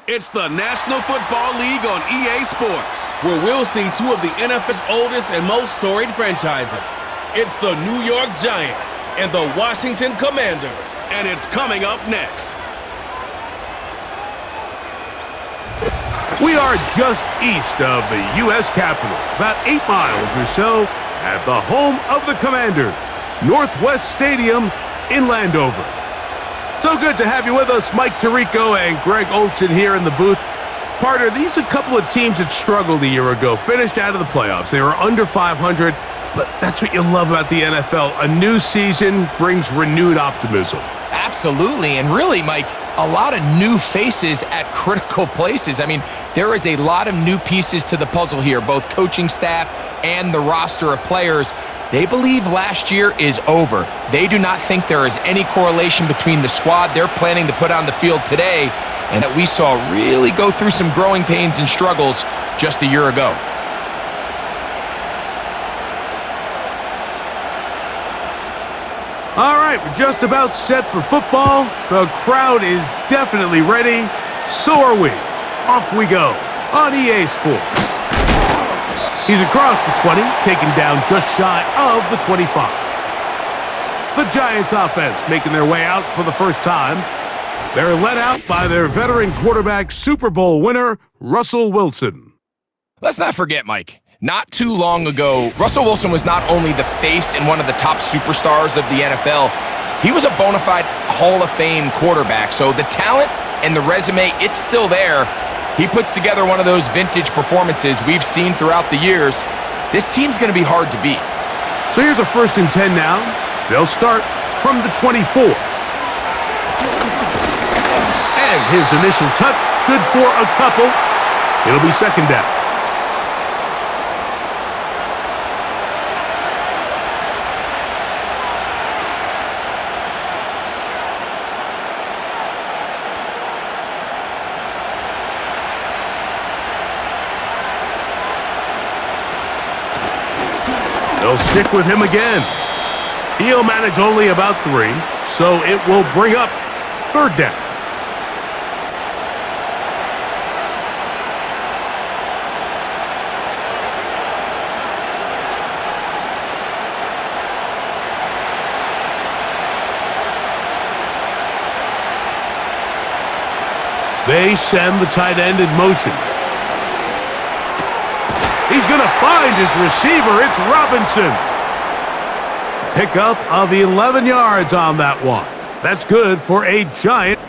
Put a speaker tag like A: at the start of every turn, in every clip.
A: It's the National Football League on EA Sports, where we'll see two of the NFL's oldest and most storied franchises. It's the New York Giants and the Washington Commanders, and it's coming up next.
B: We are just east of the U.S. Capitol, about 8 miles or so, at the home of the Commanders, Northwest Stadium in Landover. So good to have you with us, Mike Tirico and Greg Olson here in the booth. Partner, these are a couple of teams that struggled a year ago, finished out of the playoffs. They were under 500, but that's what you love about the NFL. A new season brings renewed optimism.
C: Absolutely, and really, Mike, a lot of new faces at critical places. I mean, there is a lot of new pieces to the puzzle here, both coaching staff and the roster of players. They believe last year is over. They do not think there is any correlation between the squad they're planning to put on the field today and that we saw really go through some growing pains and struggles just a year ago.
B: All right, we're just about set for football. The crowd is definitely ready. So are we. Off we go on EA Sports. He's across the 20, taken down just shy of the 25. The Giants offense making their way out for the first time. They're led out by their veteran quarterback, Super Bowl winner, Russell Wilson.
C: Let's not forget, Mike, not too long ago, Russell Wilson was not only the face and one of the top superstars of the NFL, he was a bona fide Hall of Fame quarterback. So the talent and the resume, it's still there. He puts together one of those vintage performances we've seen throughout the years. This team's going to be hard to beat.
B: So here's a 1st and 10 now. They'll start from the 24. And his initial touch, good for a couple. It'll be 2nd down. They'll stick with him again. He'll manage only about 3, so it will bring up 3rd down. They send the tight end in motion. He's going to find his receiver. It's Robinson. Pickup of 11 yards on that one. That's good for a Giant.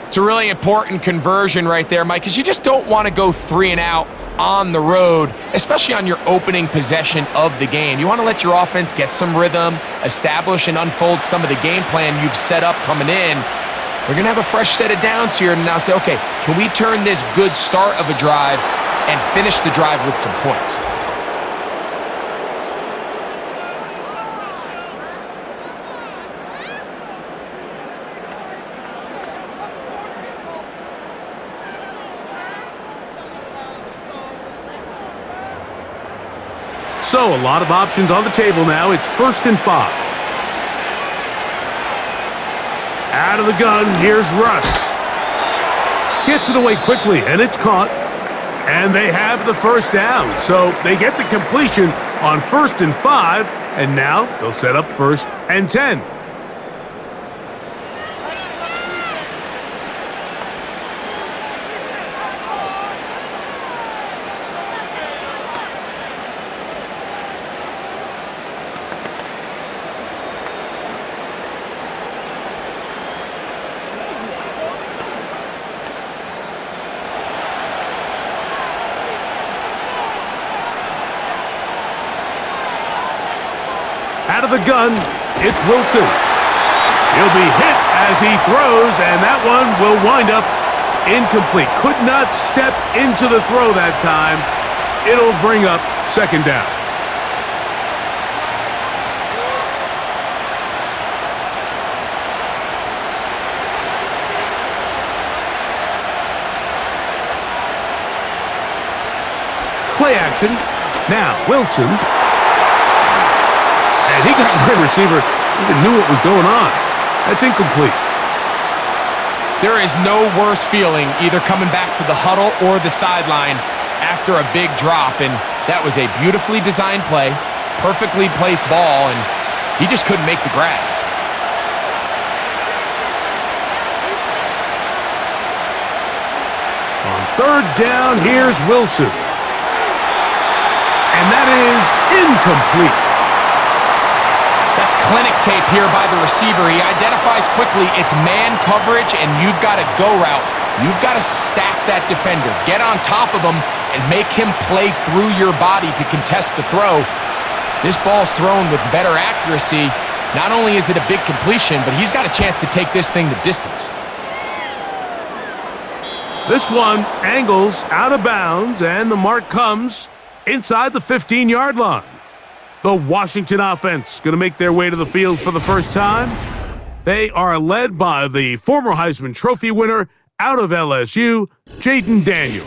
C: It's a really important conversion right there, Mike, because you just don't want to go 3 and out on the road, especially on your opening possession of the game. You want to let your offense get some rhythm, establish and unfold some of the game plan you've set up coming in. We're going to have a fresh set of downs here and now say, okay, can we turn this good start of a drive and finish the drive with some points?
B: So a lot of options on the table now. It's 1st and 5. Out of the gun, here's Russ. Gets it away quickly, and it's caught. And they have the 1st down, so they get the completion on 1st and 5, and now they'll set up 1st and 10. Out of the gun, it's Wilson. He'll be hit as he throws, and that one will wind up incomplete. Could not step into the throw that time. It'll bring up 2nd down. Play action. Now, Wilson. And he got my receiver, even knew what was going on. That's incomplete.
C: There is no worse feeling either coming back to the huddle or the sideline after a big drop, and that was a beautifully designed play, perfectly placed ball, and he just couldn't make the grab.
B: On third down, here's Wilson. And that is incomplete.
C: That's clinic tape here by the receiver. He identifies quickly it's man coverage, and you've got a go route. You've got to stack that defender. Get on top of him and make him play through your body to contest the throw. This ball's thrown with better accuracy. Not only is it a big completion, but he's got a chance to take this thing the distance.
B: This one angles out of bounds, and the mark comes inside the 15-yard line. The Washington offense going to make their way to the field for the first time. They are led by the former Heisman Trophy winner out of LSU, Jaden Daniels.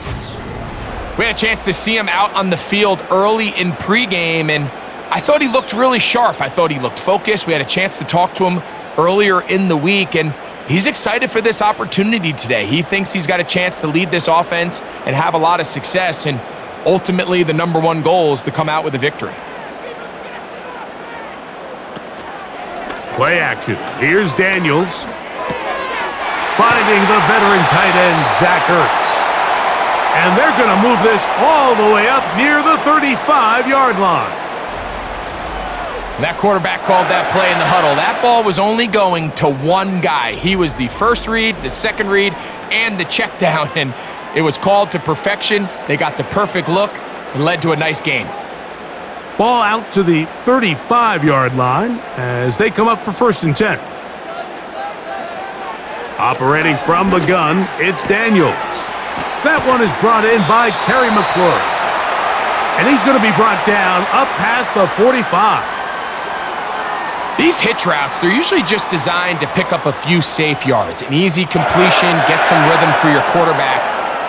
C: We had a chance to see him out on the field early in pregame, and I thought he looked really sharp. I thought he looked focused. We had a chance to talk to him earlier in the week, and he's excited for this opportunity today. He thinks he's got a chance to lead this offense and have a lot of success, and ultimately the number one goal is to come out with a victory.
B: Play action. Here's Daniels. Finding the veteran tight end, Zach Ertz. And they're going to move this all the way up near the 35-yard line.
C: That quarterback called that play in the huddle. That ball was only going to one guy. He was the first read, the second read, and the check down, and it was called to perfection. They got the perfect look and led to a nice game.
B: Ball out to the 35-yard line as they come up for 1st and 10. Operating from the gun, it's Daniels. That one is brought in by Terry McLaurin. And he's going to be brought down up past the 45.
C: These hitch routes, they're usually just designed to pick up a few safe yards. An easy completion, get some rhythm for your quarterback.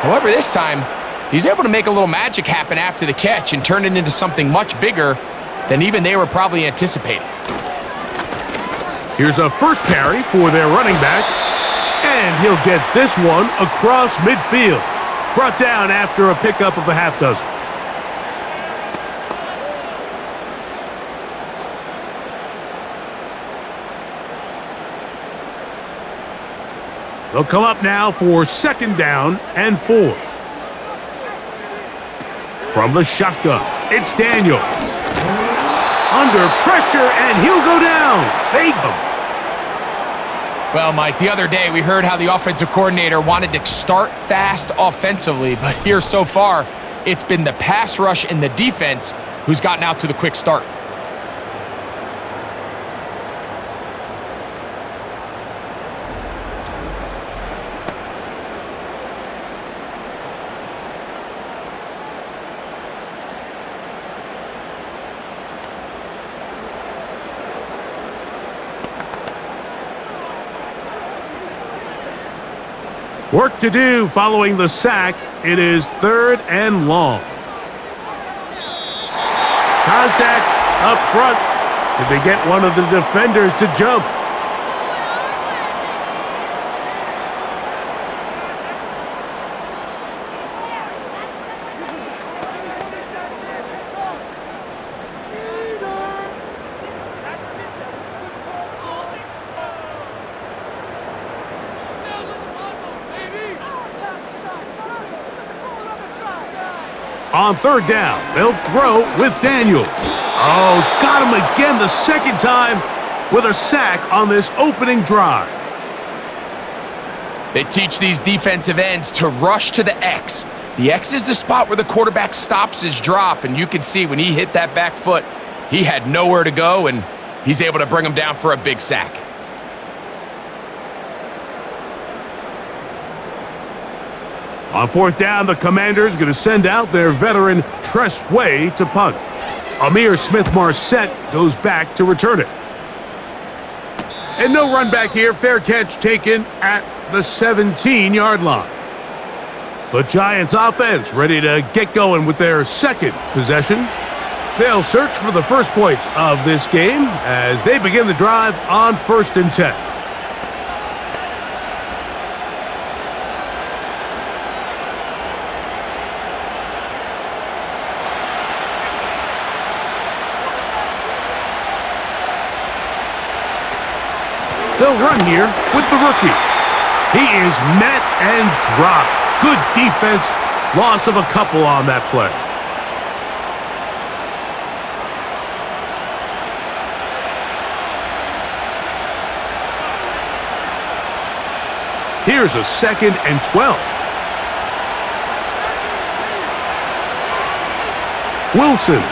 C: However, this time, he's able to make a little magic happen after the catch and turn it into something much bigger than even they were probably anticipating.
B: Here's a first carry for their running back, and he'll get this one across midfield. Brought down after a pickup of a half dozen. They'll come up now for 2nd down and 4. From the shotgun, it's Daniels. Under pressure, and he'll go down. They go.
C: Well, Mike, the other day we heard how the offensive coordinator wanted to start fast offensively, but here so far, it's been the pass rush and the defense who's gotten out to the quick start.
B: Work to do following the sack. It is 3rd and long. Contact up front. Did they get one of the defenders to jump? On 3rd down, they'll throw with Daniels. Oh, got him again the 2nd time with a sack on this opening drive.
C: They teach these defensive ends to rush to the X. The X is the spot where the quarterback stops his drop, and you can see when he hit that back foot, he had nowhere to go, and he's able to bring him down for a big sack.
B: On 4th down, the Commanders going to send out their veteran Tress Way to punt. Amir Smith-Marset goes back to return it. And no run back here. Fair catch taken at the 17-yard line. The Giants offense ready to get going with their 2nd possession. They'll search for the first points of this game as they begin the drive on 1st and 10. They'll run here with the rookie. He is met and dropped. Good defense. Loss of a couple on that play. Here's a 2nd and 12. Wilson.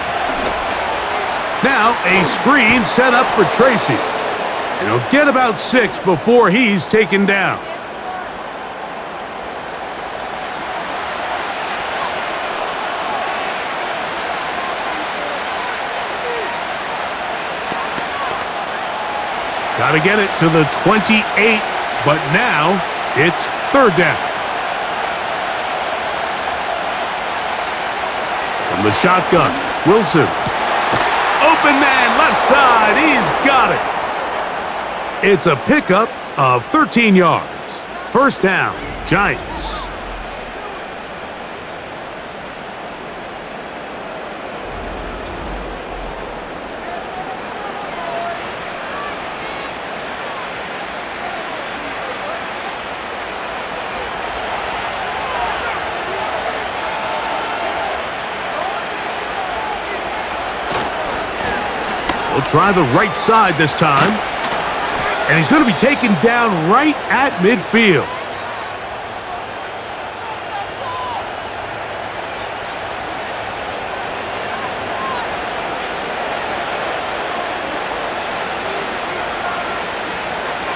B: Now a screen set up for Tracy. And he'll get about 6 before he's taken down. Got to get it to the 28, but now it's 3rd down. From the shotgun, Wilson. Open man, left side, he's got it. It's a pickup of 13 yards. 1st down, Giants. He'll try the right side this time. And he's going to be taken down right at midfield.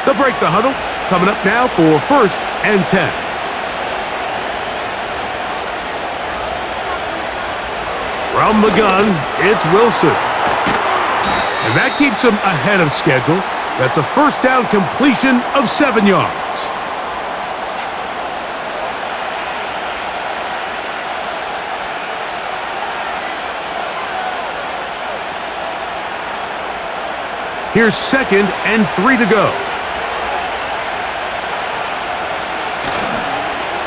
B: They'll break the huddle. Coming up now for 1st and 10. From the gun, it's Wilson. And that keeps him ahead of schedule. That's a 1st down completion of 7 yards. Here's 2nd and 3 to go.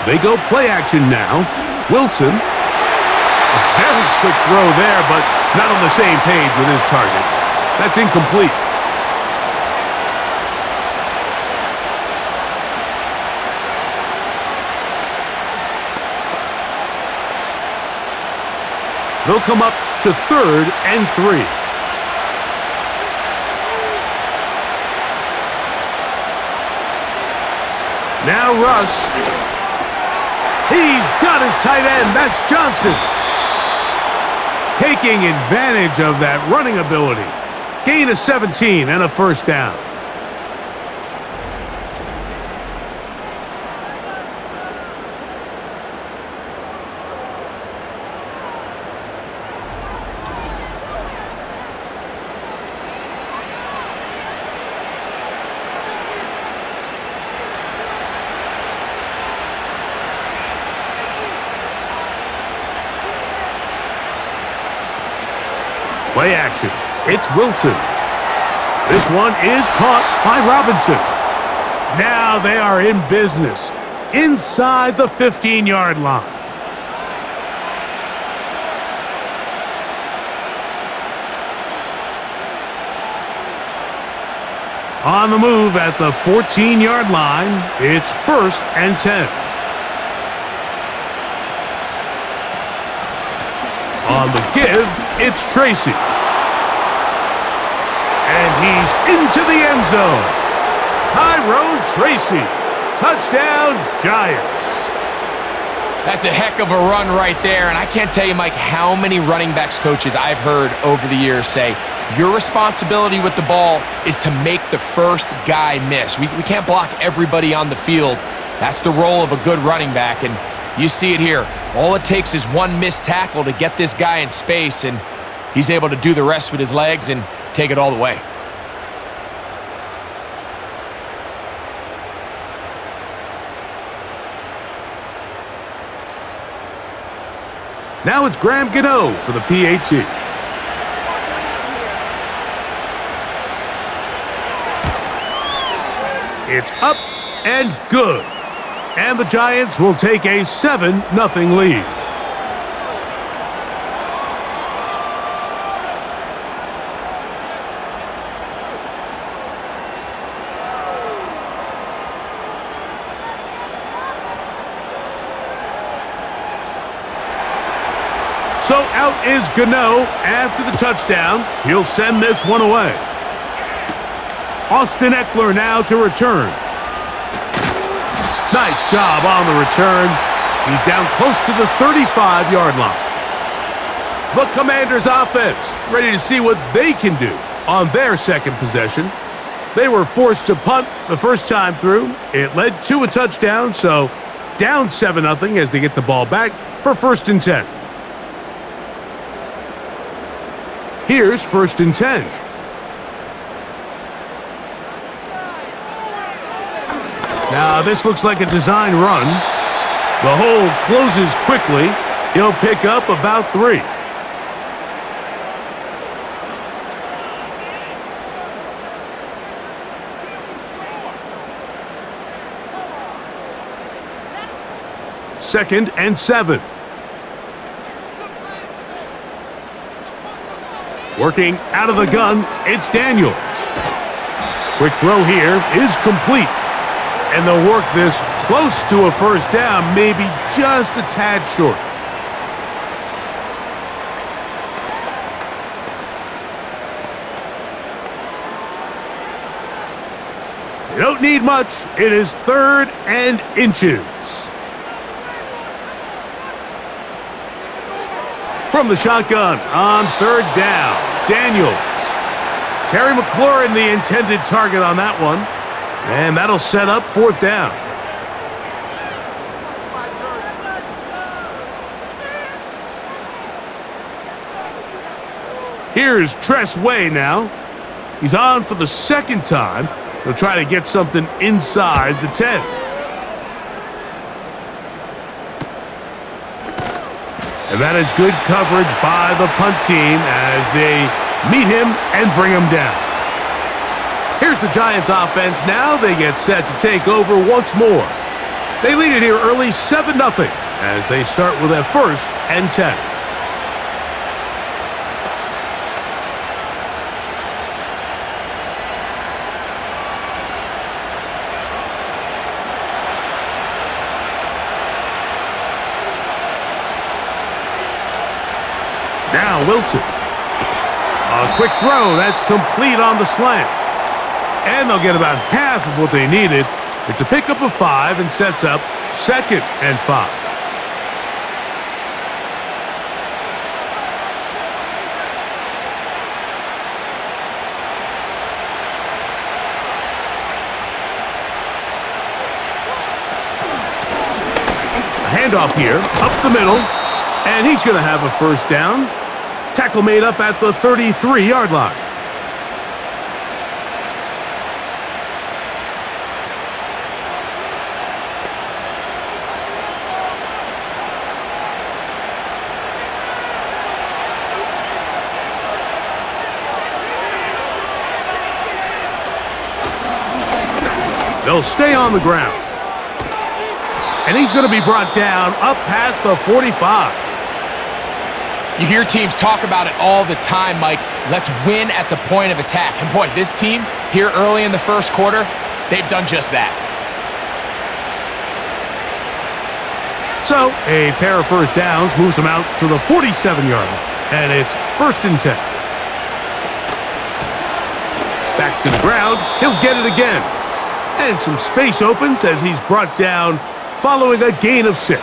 B: They go play action now. Wilson. A very quick throw there, but not on the same page with his target. That's incomplete. They'll come up to 3rd and 3. Now Russ. He's got his tight end. That's Johnson. Taking advantage of that running ability. Gain of 17 and a 1st down. Play action. It's Wilson. This one is caught by Robinson. Now they are in business inside the 15-yard line. On the move at the 14-yard line, it's 1st and 10. On the give, it's Tracy. And he's into the end zone. Tyrone Tracy. Touchdown, Giants.
C: That's a heck of a run right there. And I can't tell you, Mike, how many running backs coaches I've heard over the years say, your responsibility with the ball is to make the first guy miss. We can't block everybody on the field. That's the role of a good running back. And you see it here. All it takes is one missed tackle to get this guy in space, and he's able to do the rest with his legs and take it all the way.
B: Now it's Graham Gano for the PAT. It's up and good. And the Giants will take a 7-0 lead. So out is Gano after the touchdown. He'll send this one away. Austin Eckler now to return. Nice job on the return. He's down close to the 35-yard line. The Commanders' offense ready to see what they can do on their second possession. They were forced to punt the first time through. It led to a touchdown, so down 7-0 as they get the ball back for 1st and 10. Here's 1st and 10. Now this looks like a design run. The hole closes quickly. He'll pick up about 3. Second and 7. Working out of the gun, it's Daniels. Quick throw here is complete. And they'll work this close to a first down, maybe just a tad short. They don't need much. It is 3rd and inches. From the shotgun on 3rd down, Daniels. Terry McLaurin, the intended target on that one. And that'll set up 4th down. Here's Tress Way now. He's on for the 2nd time. He'll try to get something inside the 10. And that is good coverage by the punt team as they meet him and bring him down. Here's the Giants offense now. They get set to take over once more. They lead it here early 7-0 as they start with a 1st and 10. Now Wilson. A quick throw. That's complete on the slant. And they'll get about half of what they needed. It's a pickup of 5 and sets up 2nd and 5. A handoff here, up the middle, and he's going to have a 1st down. Tackle made up at the 33-yard line. They'll stay on the ground. And he's going to be brought down up past the 45.
C: You hear teams talk about it all the time, Mike. Let's win at the point of attack. And boy, this team here early in the 1st quarter, they've done just that.
B: So a pair of 1st downs moves them out to the 47-yard line. And it's 1st and 10. Back to the ground. He'll get it again. And some space opens as he's brought down following a gain of 6.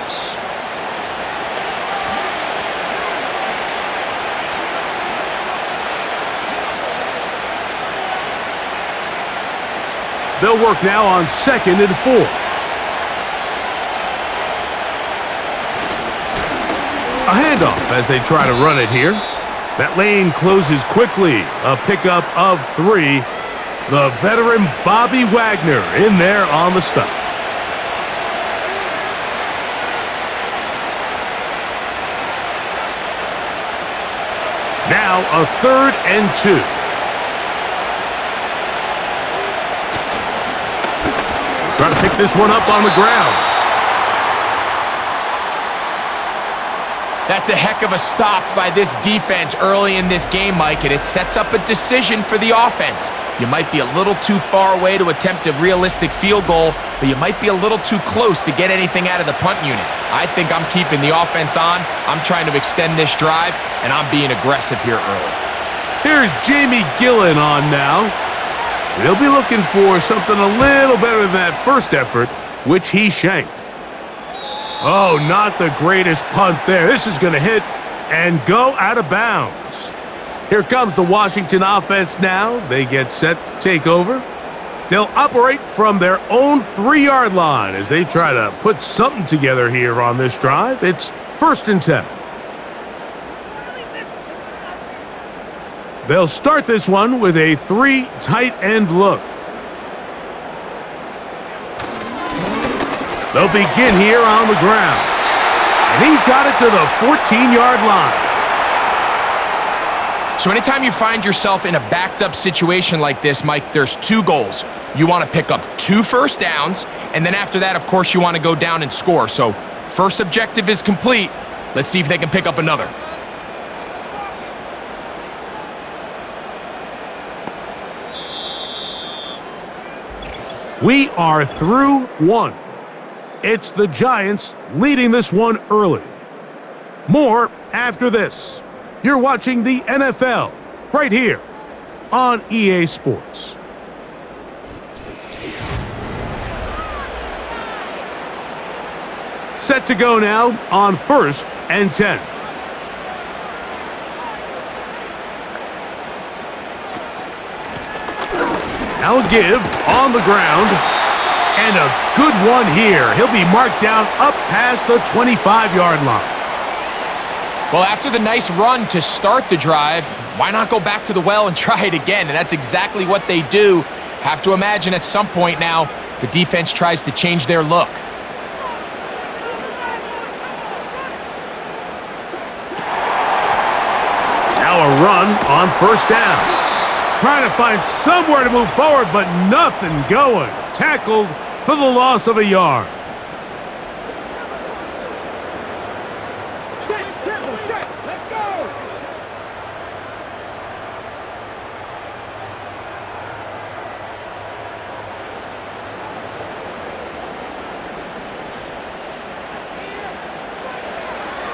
B: They'll work now on 2nd and 4. A handoff as they try to run it here. That lane closes quickly. A pickup of 3. The veteran Bobby Wagner in there on the stop. Now a 3rd and 2. Try to pick this one up on the ground.
C: That's a heck of a stop by this defense early in this game, Mike, and it sets up a decision for the offense. You might be a little too far away to attempt a realistic field goal, but you might be a little too close to get anything out of the punt unit. I think I'm keeping the offense on. I'm trying to extend this drive, and I'm being aggressive here early.
B: Here's Jamie Gillen on now. They'll be looking for something a little better than that first effort, which he shanked. Oh, not the greatest punt there. This is going to hit and go out of bounds. Here comes the Washington offense now. They get set to take over. They'll operate from their own 3-yard line as they try to put something together here on this drive. It's 1st and 10. They'll start this one with a 3 tight end look. They'll begin here on the ground. And he's got it to the 14-yard line.
C: So anytime you find yourself in a backed-up situation like this, Mike, there's 2 goals. You want to pick up 2 first downs, and then after that, of course, you want to go down and score. So first objective is complete. Let's see if they can pick up another.
B: We are through 1. It's the Giants leading this one early. More after this. You're watching the NFL right here on EA Sports. Set to go now on 1st and 10. Now a give on the ground. And a good one here. He'll be marked down up past the 25-yard line.
C: Well, after the nice run to start the drive, why not go back to the well and try it again? And that's exactly what they do. Have to imagine at some point now, the defense tries to change their look.
B: Now a run on 1st down. Trying to find somewhere to move forward, but nothing going. Tackled for the loss of a yard.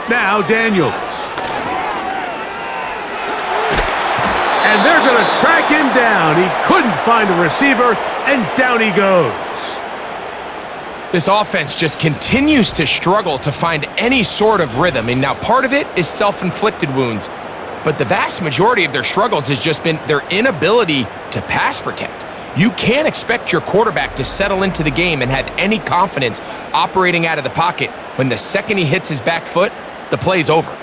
B: Now Daniels. And they're going to track him down. He couldn't find a receiver, and down he goes.
C: This offense just continues to struggle to find any sort of rhythm. And now part of it is self-inflicted wounds, but the vast majority of their struggles has just been their inability to pass protect. You can't expect your quarterback to settle into the game and have any confidence operating out of the pocket when the second he hits his back foot, the play's over.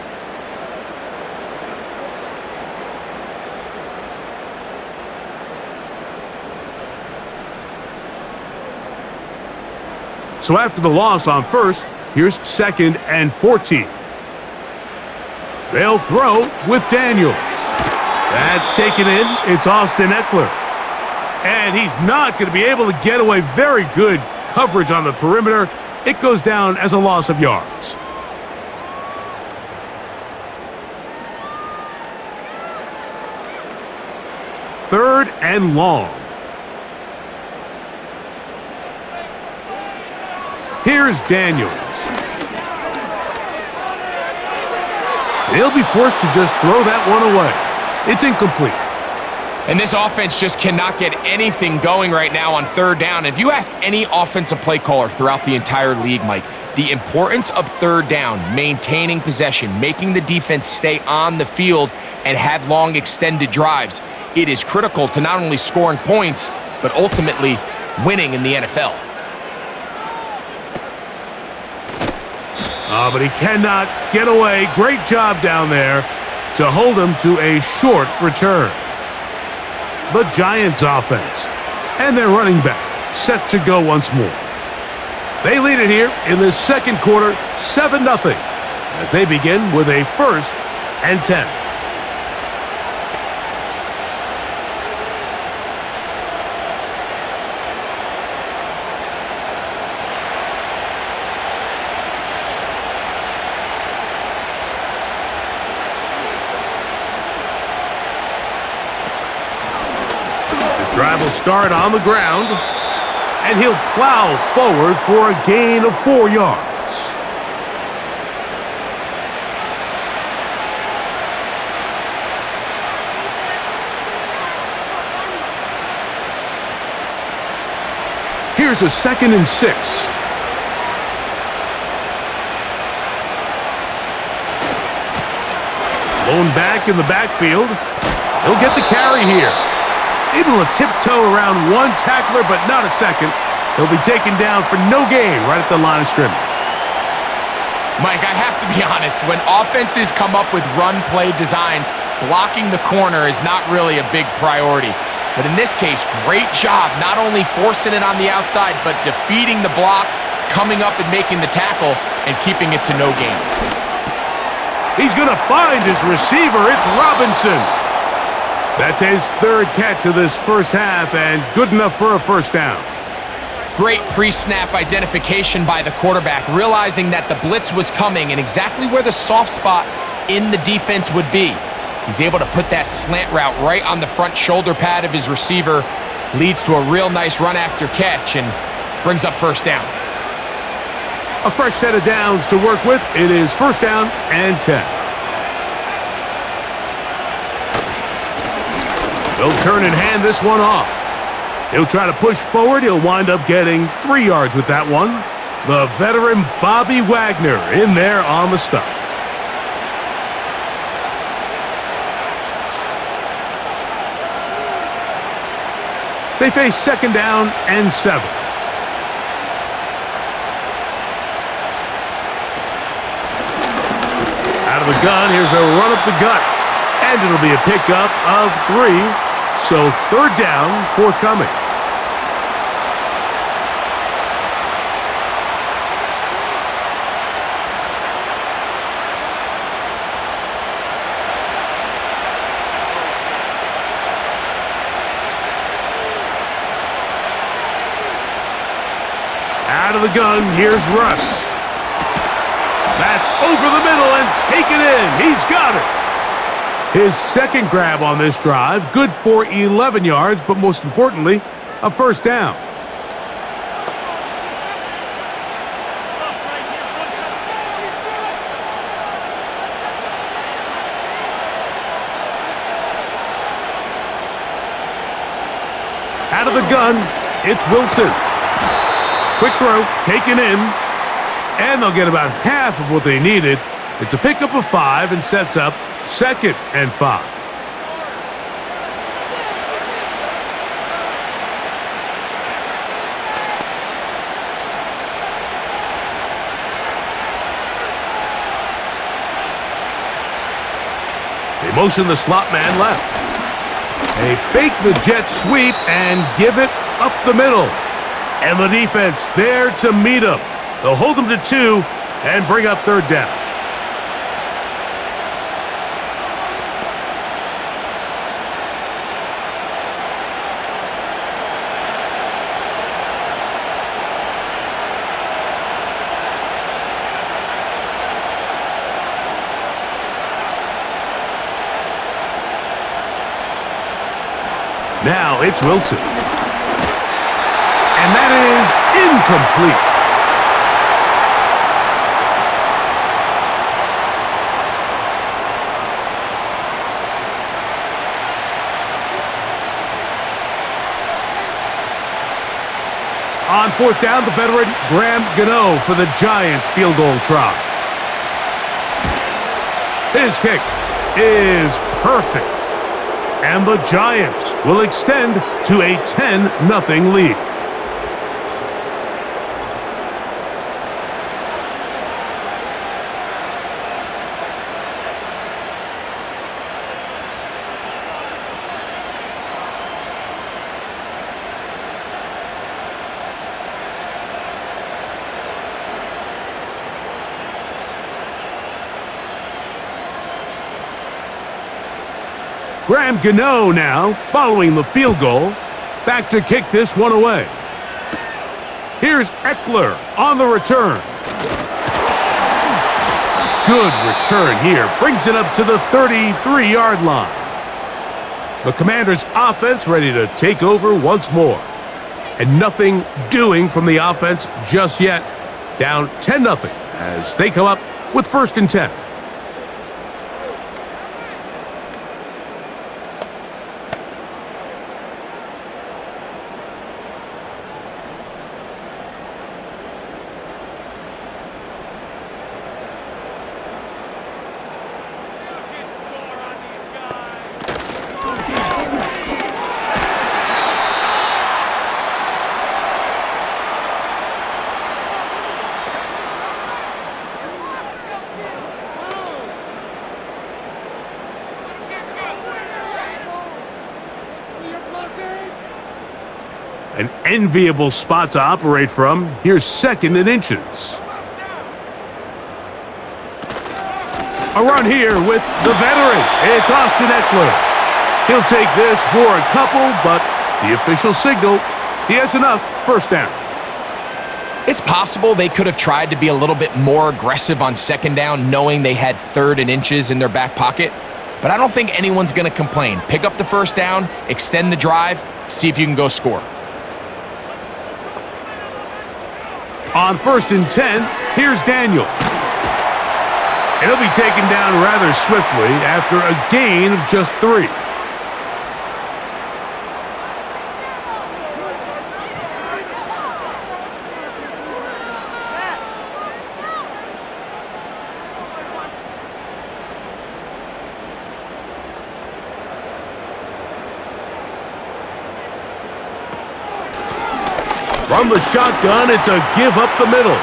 B: So after the loss on 1st, here's 2nd and 14. They'll throw with Daniels. That's taken in. It's Austin Eckler. And he's not going to be able to get away. Very good coverage on the perimeter. It goes down as a loss of yards. Third and long. Here's Daniels. They'll be forced to just throw that one away. It's incomplete.
C: And this offense just cannot get anything going right now on 3rd down. If you ask any offensive play caller throughout the entire league, Mike, the importance of 3rd down, maintaining possession, making the defense stay on the field and have long extended drives, it is critical to not only scoring points, but ultimately winning in the NFL.
B: But he cannot get away. Great job down there to hold him to a short return. The Giants offense and their running back set to go once more. They lead it here in the 2nd quarter, 7-0, as they begin with a 1st and 10. Drive will start on the ground, and he'll plow forward for a gain of 4 yards. Here's a 2nd and 6. Blown back in the backfield. He'll get the carry here. Able to tiptoe around one tackler, but not a second. He'll be taken down for no gain right at the line of scrimmage.
C: Mike, I have to be honest. When offenses come up with run play designs, blocking the corner is not really a big priority. But in this case, great job not only forcing it on the outside, but defeating the block, coming up and making the tackle, and keeping it to no gain.
B: He's going to find his receiver. It's Robinson. That's his 3rd catch of this first half, and good enough for a first down.
C: Great pre-snap identification by the quarterback, realizing that the blitz was coming and exactly where the soft spot in the defense would be. He's able to put that slant route right on the front shoulder pad of his receiver, leads to a real nice run after catch, and brings up first down.
B: A fresh set of downs to work with. It is first down and 10. He'll turn and hand this one off. He'll try to push forward. He'll wind up getting 3 yards with that one. The veteran Bobby Wagner in there on the stop. They face 2nd down and 7. Out of the gun, here's a run up the gut. And it'll be a pickup of 3. So 3rd down, forthcoming. Out of the gun, here's Russ. That's over the middle and taken in. He's got it. His 2nd grab on this drive, good for 11 yards, but most importantly, a first down. Out of the gun, it's Wilson. Quick throw, taken in, and they'll get about half of what they needed. It's a pickup of 5 and sets up 2nd and 5. They motion the slot man left. They fake the jet sweep and give it up the middle. And the defense there to meet him. They'll hold them to 2 and bring up 3rd down. Now it's Wilson. And that is incomplete. On 4th down, the veteran Graham Gano for the Giants field goal try. His kick is perfect. And the Giants will extend to a 10-0 lead. Graham Gano now, following the field goal, back to kick this one away. Here's Eckler on the return. Good return here, brings it up to the 33-yard line. The Commanders' offense ready to take over once more. And nothing doing from the offense just yet. Down 10-0 as they come up with 1st and 10. An enviable spot to operate from. Here's 2nd and inches. A run here with the veteran. It's Austin Eckler. He'll take this for a couple, but the official signal, he has enough. 1st down.
C: It's possible they could have tried to be a little bit more aggressive on 2nd down, knowing they had 3rd and inches in their back pocket. But I don't think anyone's going to complain. Pick up the 1st down, extend the drive, see if you can go score.
B: On 1st and 10, here's Daniel. He'll be taken down rather swiftly after a gain of just 3. From the shotgun, it's a give up the middle.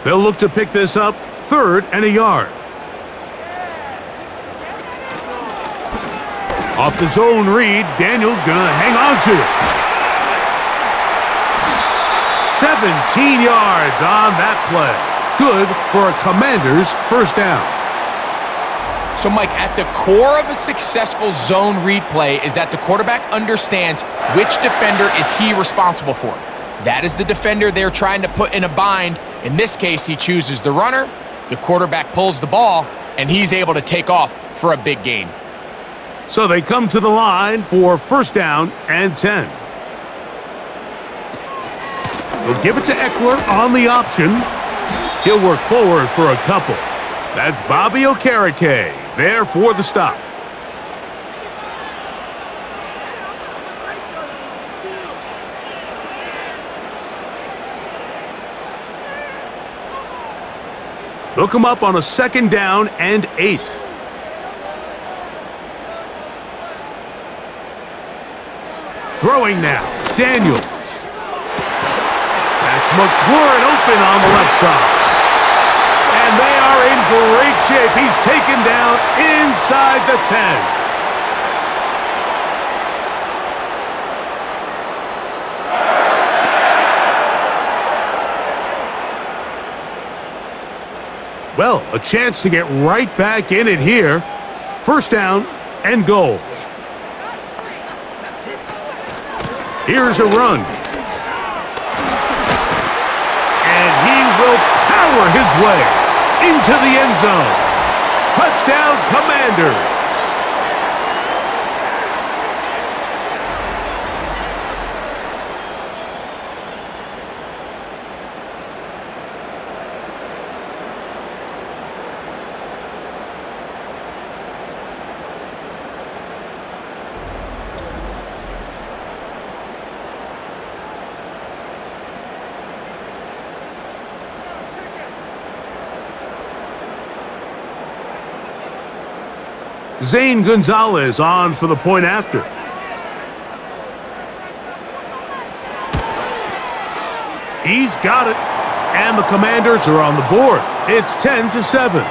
B: They'll look to pick this up, 3rd and a yard. Off the zone read, Daniel's gonna hang on to it. 17 yards on that play. Good for a Commander's 1st down.
C: So, Mike, at the core of a successful zone read play is that the quarterback understands which defender is he responsible for. That is the defender they're trying to put in a bind. In this case, he chooses the runner, the quarterback pulls the ball, and he's able to take off for a big gain.
B: So they come to the line for 1st down and 10. They'll give it to Eckler on the option. He'll work forward for a couple. That's Bobby Okereke there for the stop. They'll come up on a 2nd down and 8. Throwing now, Daniels. That's McLaurin open on the left side. And they are in great shape. He's taken down inside the 10. Well, a chance to get right back in it here. 1st down and goal. Here's a run. And he will power his way into the end zone. Touchdown, Commanders. Zane Gonzalez on for the point after. He's got it. And the Commanders are on the board. It's 10-7.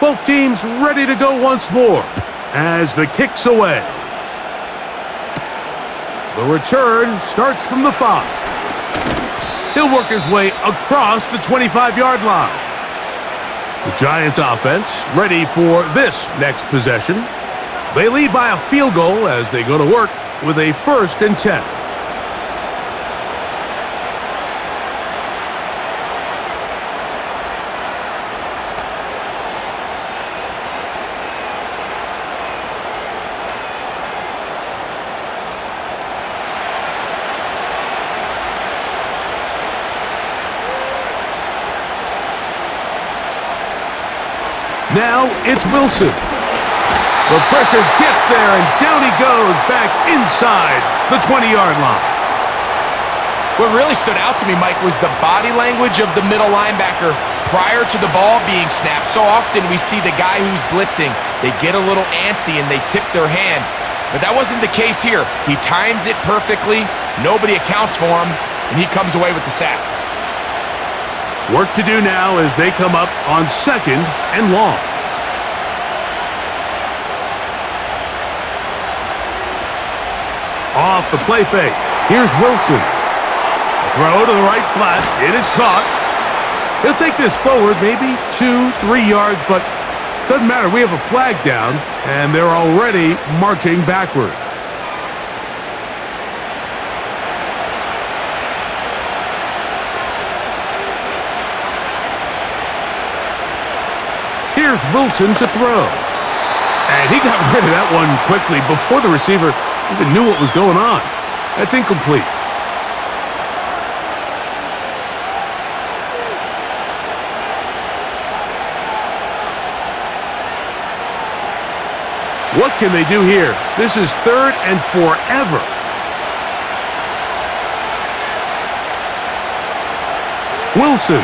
B: Both teams ready to go once more as the kick's away. The return starts from the 5. He'll work his way across the 25-yard line. The Giants offense ready for this next possession. They lead by a field goal as they go to work with a 1st and 10. Now it's Wilson. The pressure gets there, and down he goes back inside the 20-yard line.
C: What really stood out to me, Mike, was the body language of the middle linebacker prior to the ball being snapped. So often we see the guy who's blitzing, they get a little antsy and they tip their hand. But that wasn't the case here. He times it perfectly, nobody accounts for him, and he comes away with the sack.
B: Work to do now as they come up on 2nd and long. Off the play fake. Here's Wilson. Throw to the right flat. It is caught. He'll take this forward maybe 2-3 yards, but doesn't matter. We have a flag down, and they're already marching backward. Here's Wilson to throw. And he got rid of that one quickly before the receiver even knew what was going on. That's incomplete. What can they do here? This is 3rd and forever. Wilson.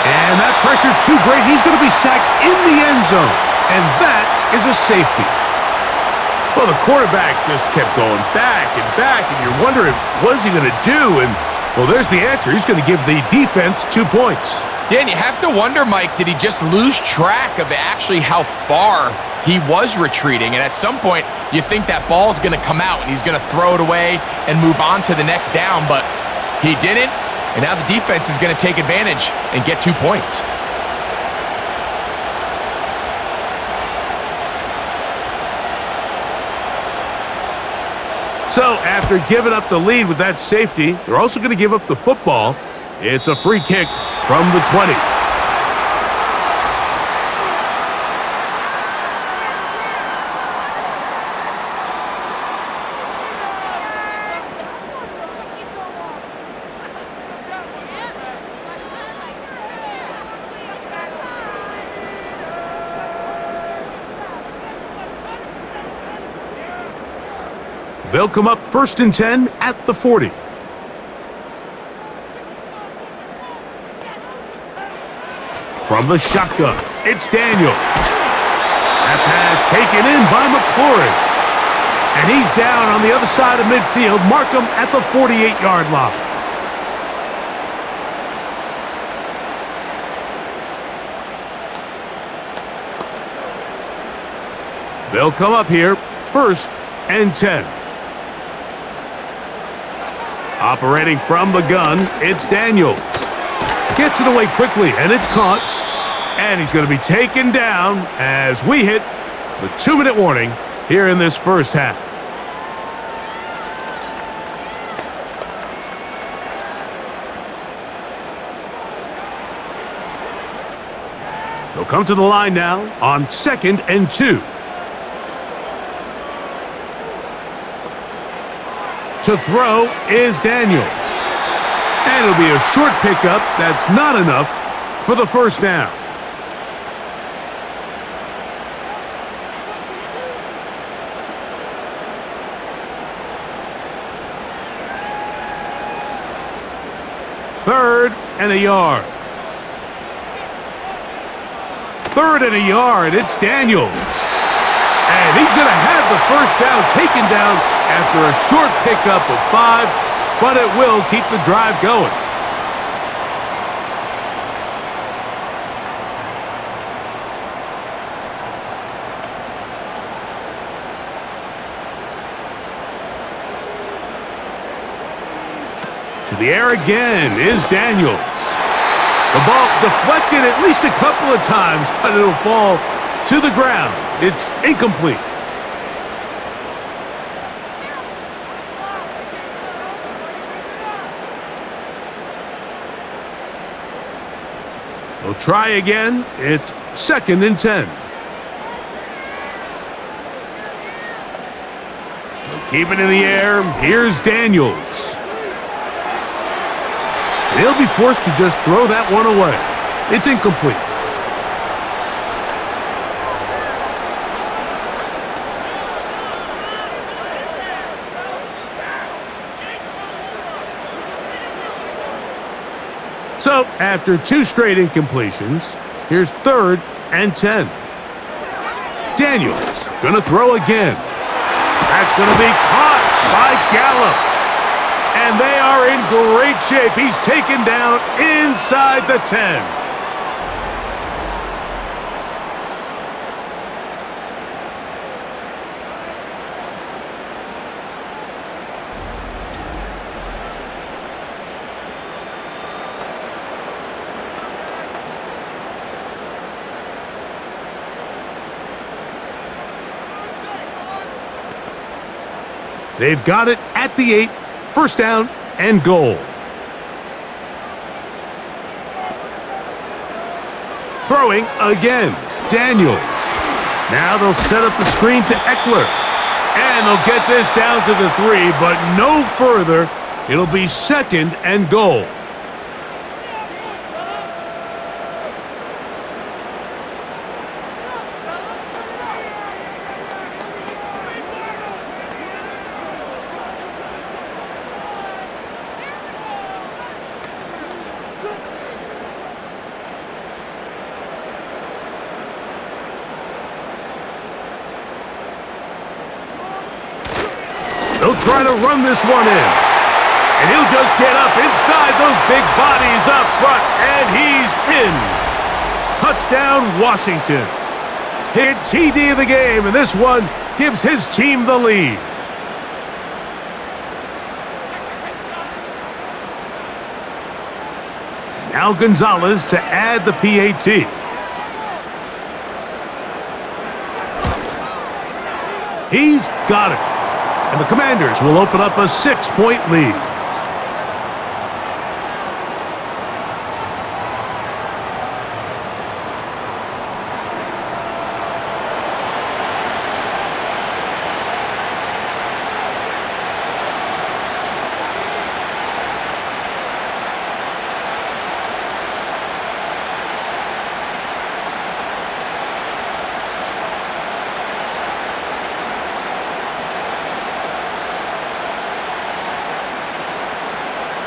B: And that pressure too great. He's going to be sacked in the end zone. And that is a safety. Well, the quarterback just kept going back and back, and you're wondering, what is he going to do? And, well, there's the answer. He's going to give the defense 2 points.
C: Yeah, and you have to wonder, Mike, did he just lose track of actually how far he was retreating? And at some point, you think that ball's going to come out, and he's going to throw it away and move on to the next down, but he didn't. And now the defense is going to take advantage and get 2 points.
B: So after giving up the lead with that safety, they're also going to give up the football. It's a free kick from the 20. They'll come up 1st and 10 at the 40. From the shotgun, it's Daniel. That pass taken in by McLaurin. And he's down on the other side of midfield. Mark him at the 48-yard line. They'll come up here 1st and 10. Operating from the gun, it's Daniels. Gets it away quickly, and it's caught. And he's going to be taken down as we hit the 2-minute warning here in this first half. They'll come to the line now on 2nd and 2. To throw is Daniels. And it'll be a short pickup that's not enough for the first down. Third and a yard. 3rd and a yard. It's Daniels. And he's going to have the first down taken down after a short pickup of 5, but it will keep the drive going. To the air again is Daniels. The ball deflected at least a couple of times, but it'll fall to the ground. It's incomplete. They'll try again. It's 2nd and 10. They'll keep it in the air. Here's Daniels. And he'll be forced to just throw that one away. It's incomplete. So, after 2 straight incompletions, here's 3rd and 10. Daniels gonna throw again. That's gonna be caught by Gallup. And they are in great shape. He's taken down inside the 10. They've got it at the 8, 1st down and goal. Throwing again, Daniels. Now they'll set up the screen to Eckler. And they'll get this down to the 3, but no further. It'll be 2nd and goal. They'll try to run this one in. And he'll just get up inside those big bodies up front, and he's in. Touchdown, Washington. Hit TD of the game, and this one gives his team the lead. Now Gonzalez to add the PAT. He's got it. And the Commanders will open up a 6-point lead.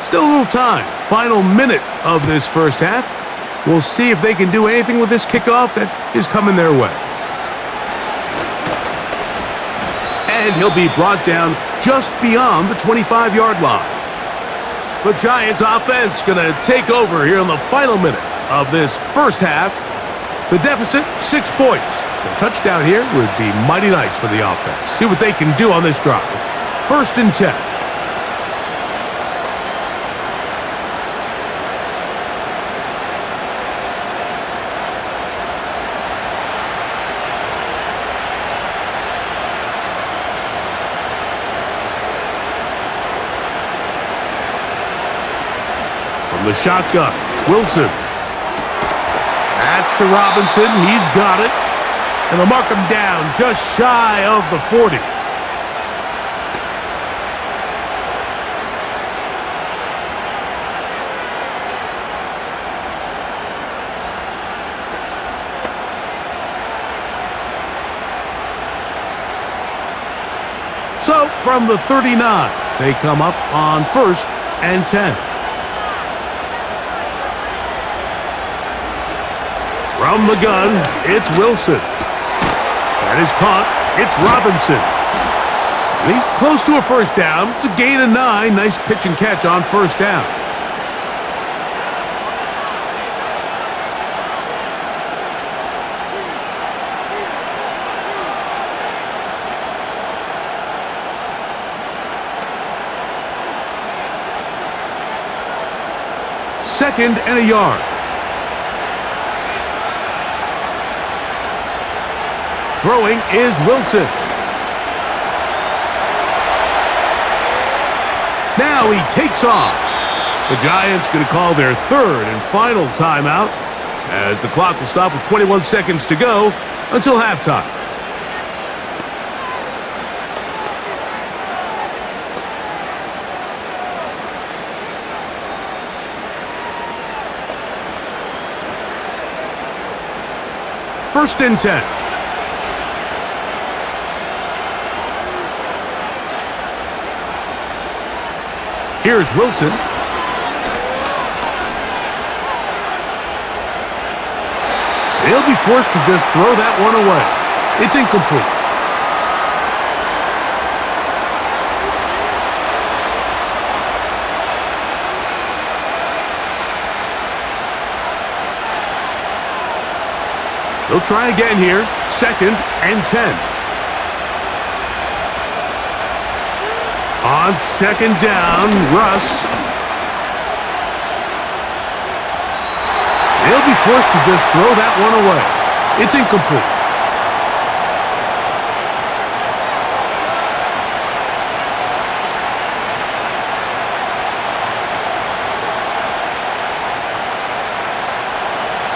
B: Still a little time. Final minute of this 1st half. We'll see if they can do anything with this kickoff that is coming their way. And he'll be brought down just beyond the 25-yard line. The Giants offense going to take over here in the final minute of this 1st half. The deficit, 6 points. A touchdown here would be mighty nice for the offense. See what they can do on this drive. 1st and 10. The shotgun, Wilson. That's to Robinson. He's got it. And they'll mark him down just shy of the 40. So from the 39, they come up on 1st and 10. From the gun, it's Wilson. That is caught. It's Robinson. And he's close to a 1st down. It's a gain of 9. Nice pitch and catch on 1st down. 2nd and a yard. Throwing is Wilson. Now he takes off. The Giants going to call their 3rd and final timeout as the clock will stop with 21 seconds to go until halftime. First and 10. Here's Wilson. They'll be forced to just throw that one away. It's incomplete. They'll try again here. 2nd and 10. On 2nd down, Russ. They'll be forced to just throw that one away. It's incomplete.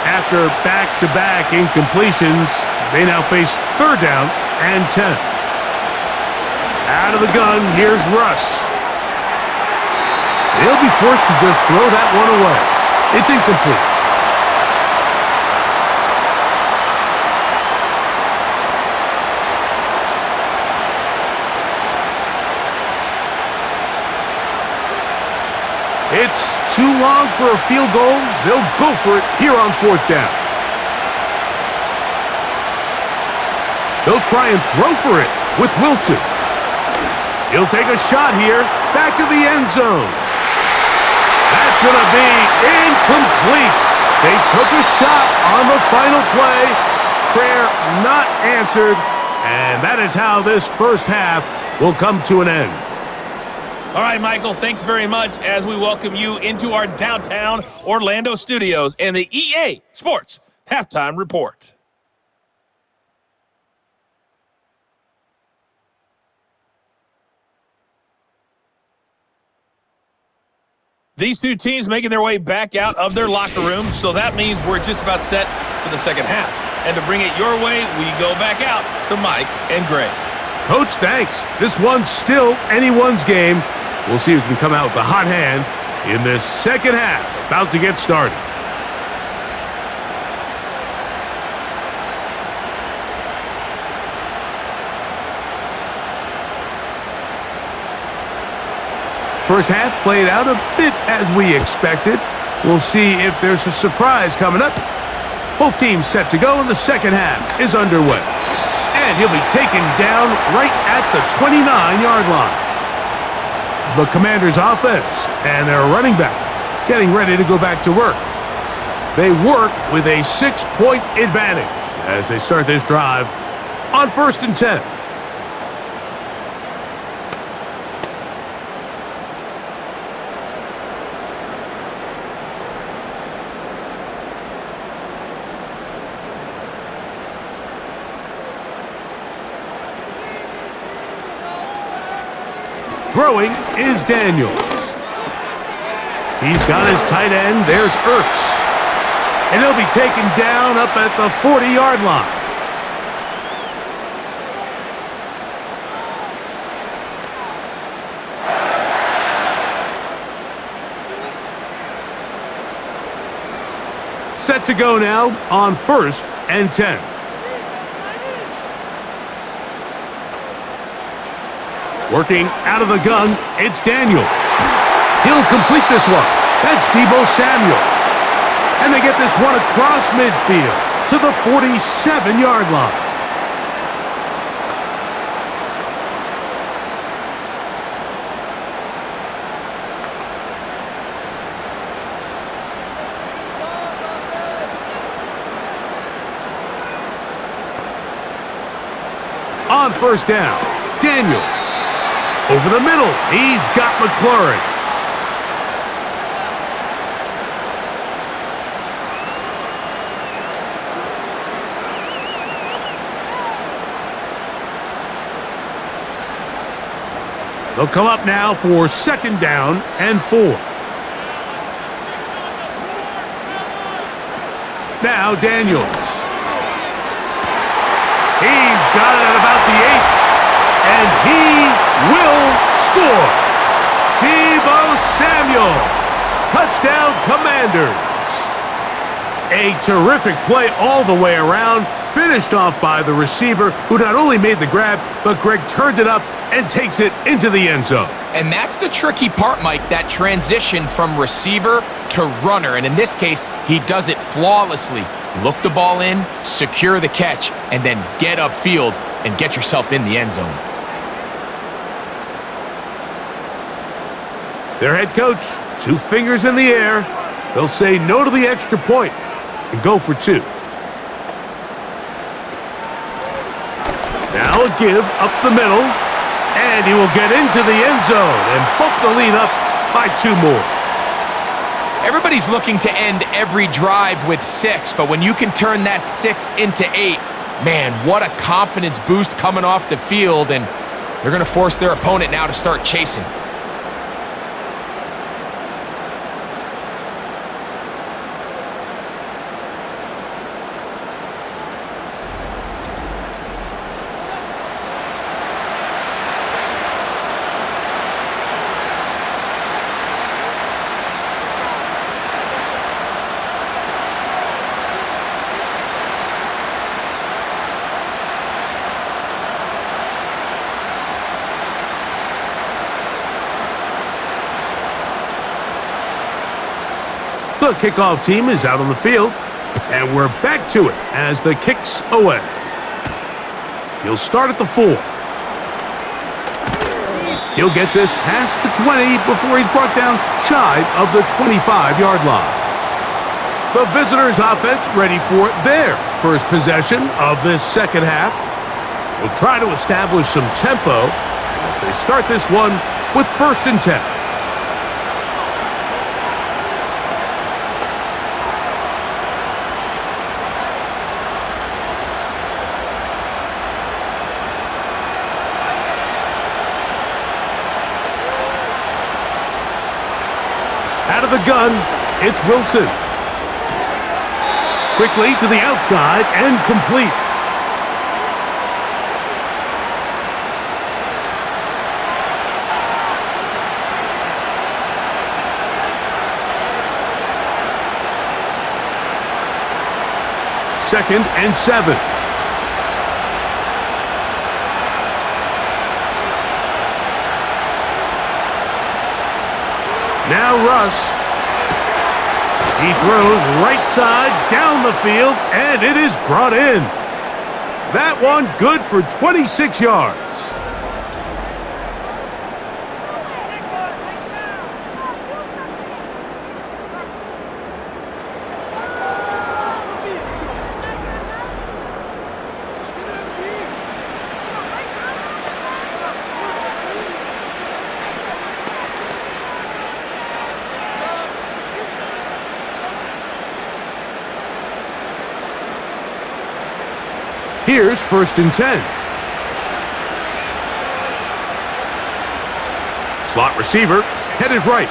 B: After back-to-back incompletions, they now face 3rd down and 10. Out of the gun, here's Russ. They'll be forced to just throw that one away. It's incomplete. It's too long for a field goal. They'll go for it here on 4th down. They'll try and throw for it with Wilson. He'll take a shot here, back of the end zone. That's going to be incomplete. They took a shot on the final play. Prayer not answered, and that is how this first half will come to an end.
D: All right, Michael, thanks very much as we welcome you into our downtown Orlando studios and the EA Sports Halftime Report. These two teams making their way back out of their locker room, so that means we're just about set for the second half. And to bring it your way, we go back out to Mike and Greg.
B: Coach, thanks. This one's still anyone's game. We'll see who can come out with a hot hand in this second half. About to get started. First half played out a bit as we expected. We'll see if there's a surprise coming up. Both teams set to go, and the second half is underway. And he'll be taken down right at the 29-yard line. The Commanders' offense and their running back getting ready to go back to work. They work with a 6-point advantage as they start this drive on 1st and 10. Throwing is Daniels. He's got his tight end. There's Ertz. And he'll be taken down up at the 40-yard line. Set to go now on 1st and 10. Working out of the gun, it's Daniels. He'll complete this one. That's Deebo Samuel. And they get this one across midfield to the 47-yard line. On 1st down, Daniels. Over the middle, he's got McLaurin. They'll come up now for 2nd down and 4. Now Daniels. He's got it at about the 8, and he will score. Deebo Samuel, touchdown Commanders. A terrific play all the way around, finished off by the receiver, who not only made the grab, but Greg turned it up and takes it into the end zone.
C: And that's the tricky part, Mike, that transition from receiver to runner. And in this case, he does it flawlessly. Look the ball in, secure the catch, and then get upfield and get yourself in the end zone.
B: Their head coach, 2 fingers in the air. They'll say no to the extra point and go for 2. Now a give up the middle, and he will get into the end zone and bump the lead up by 2 more.
C: Everybody's looking to end every drive with 6, but when you can turn that 6 into 8, man, what a confidence boost coming off the field, and they're going to force their opponent now to start chasing.
B: The kickoff team is out on the field, and we're back to it as the kick's away. He'll start at the 4. He'll get this past the 20 before he's brought down shy of the 25-yard line. The visitors' offense ready for their first possession of this second half. We'll try to establish some tempo as they start this one with 1st and 10. Out of the gun, it's Wilson. Quickly to the outside and complete. Second and 7. Now Russ. He throws right side down the field, and it is brought in. That one good for 26 yards. Here's 1st and 10. Slot receiver, headed right.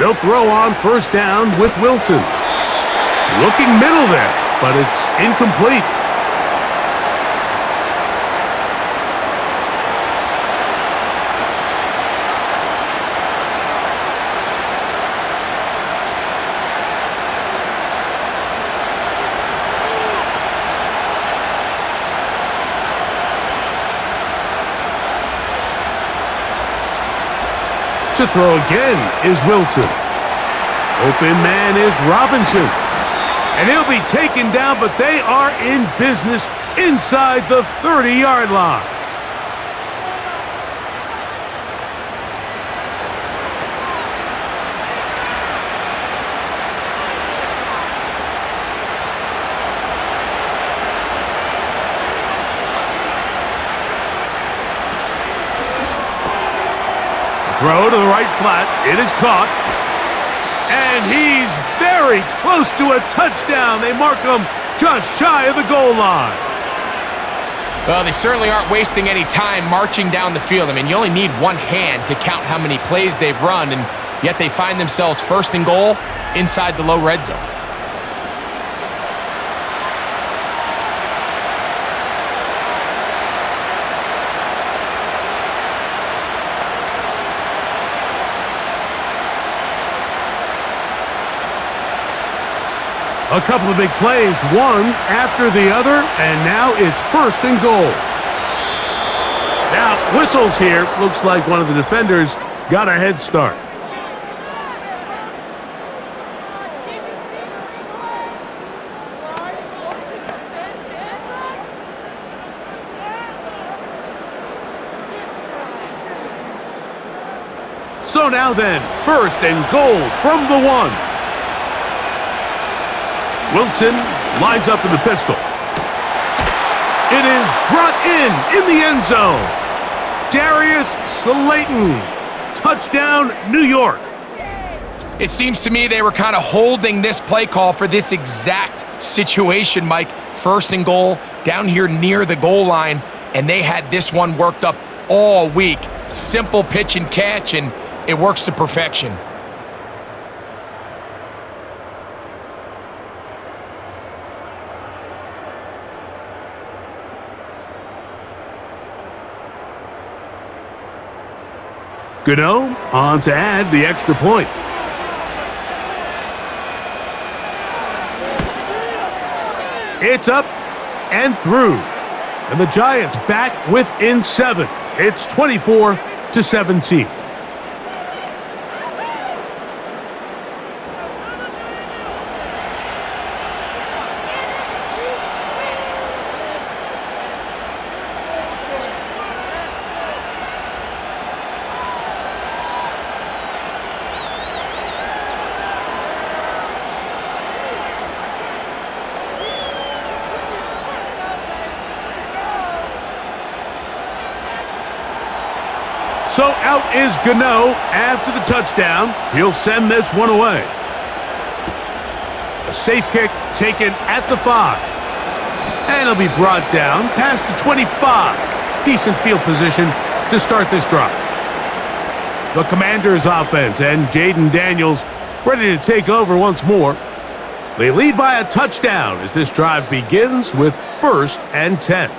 B: They'll throw on 1st down with Wilson. Looking middle there, but it's incomplete. To throw again is Wilson. Open man is Robinson. And he'll be taken down, but they are in business inside the 30-yard line. Throw to the right flat. It is caught. And he's very close to a touchdown. They mark him just shy of the goal line.
C: Well, they certainly aren't wasting any time marching down the field. I mean, you only need one hand to count how many plays they've run, and yet they find themselves first and goal inside the low red zone.
B: A couple of big plays, one after the other, and now it's first and goal. Now, whistles here. Looks like one of the defenders got a head start. So now then, first and goal from the 1. Wilson lines up in the pistol. It is brought in the end zone. Darius Slayton. Touchdown, New York.
C: It seems to me they were kind of holding this play call for this exact situation, Mike. First and goal, down here near the goal line, and they had this one worked up all week. Simple pitch and catch, and it works to perfection.
B: Gano on to add the extra point. It's up and through. And the Giants back within 7. It's 24-17. So out is Gano after the touchdown. He'll send this one away. A safe kick taken at the 5. And it'll be brought down past the 25. Decent field position to start this drive. The Commanders' offense and Jaden Daniels ready to take over once more. They lead by a touchdown as this drive begins with 1st and 10.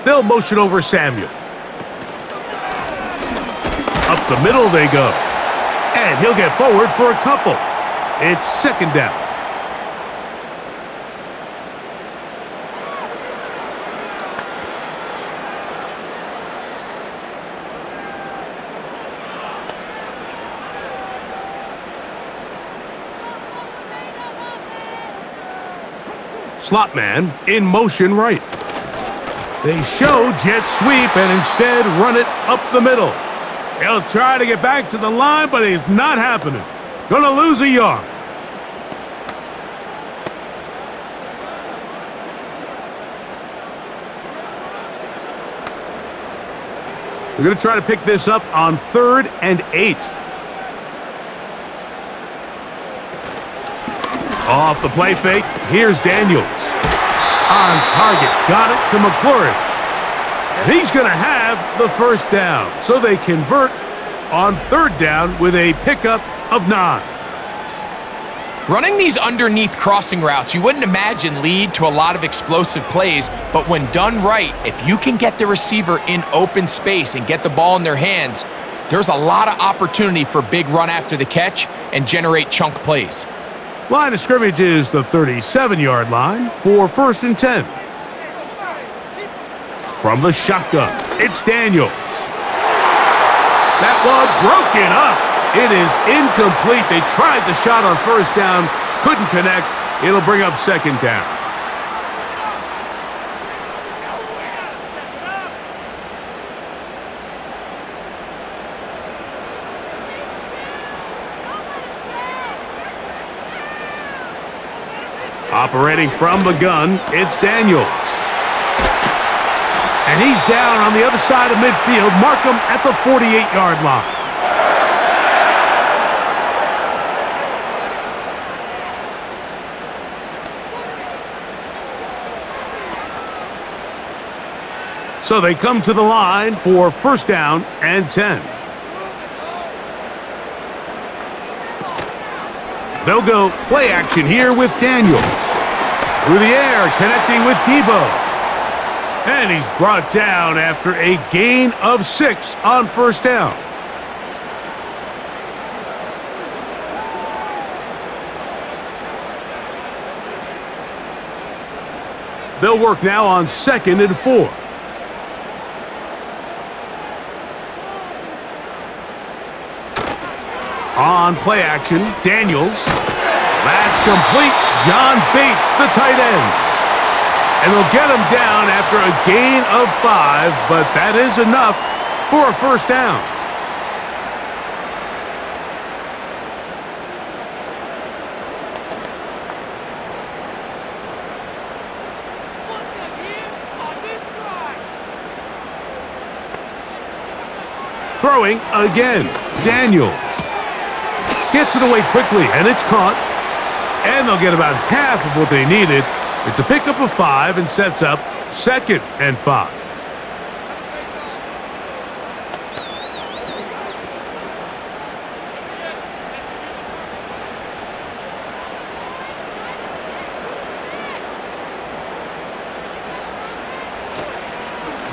B: They'll motion over Samuel. Up the middle they go. And he'll get forward for a couple. It's 2nd down. Slot man in motion right. They show jet sweep and instead run it up the middle. He'll try to get back to the line, but it's not happening. Gonna lose a yard. They're gonna try to pick this up on 3rd and 8. Off the play fake, here's Daniels. On target, got it to McClurry. And he's going to have the 1st down. So they convert on 3rd down with a pickup of 9.
C: Running these underneath crossing routes, you wouldn't imagine lead to a lot of explosive plays, but when done right, if you can get the receiver in open space and get the ball in their hands, there's a lot of opportunity for big run after the catch and generate chunk plays.
B: Line of scrimmage is the 37-yard line for 1st and 10. From the shotgun, it's Daniels. That one broken up. It is incomplete. They tried the shot on 1st down, couldn't connect. It'll bring up 2nd down. Operating from the gun, it's Daniels. And he's down on the other side of midfield. Mark him at the 48-yard line. So they come to the line for first down and 10. They'll go play action here with Daniels. Through the air, connecting with Debo. And he's brought down after a gain of 6 on first down. They'll work now on 2nd and 4. On play action, Daniels. That's complete. John Bates, the tight end. And they'll get him down after a gain of 5, but that is enough for a first down. Throwing again, Daniels. Gets it away quickly, and it's caught. And they'll get about half of what they needed. It's a pickup of 5 and sets up 2nd and 5.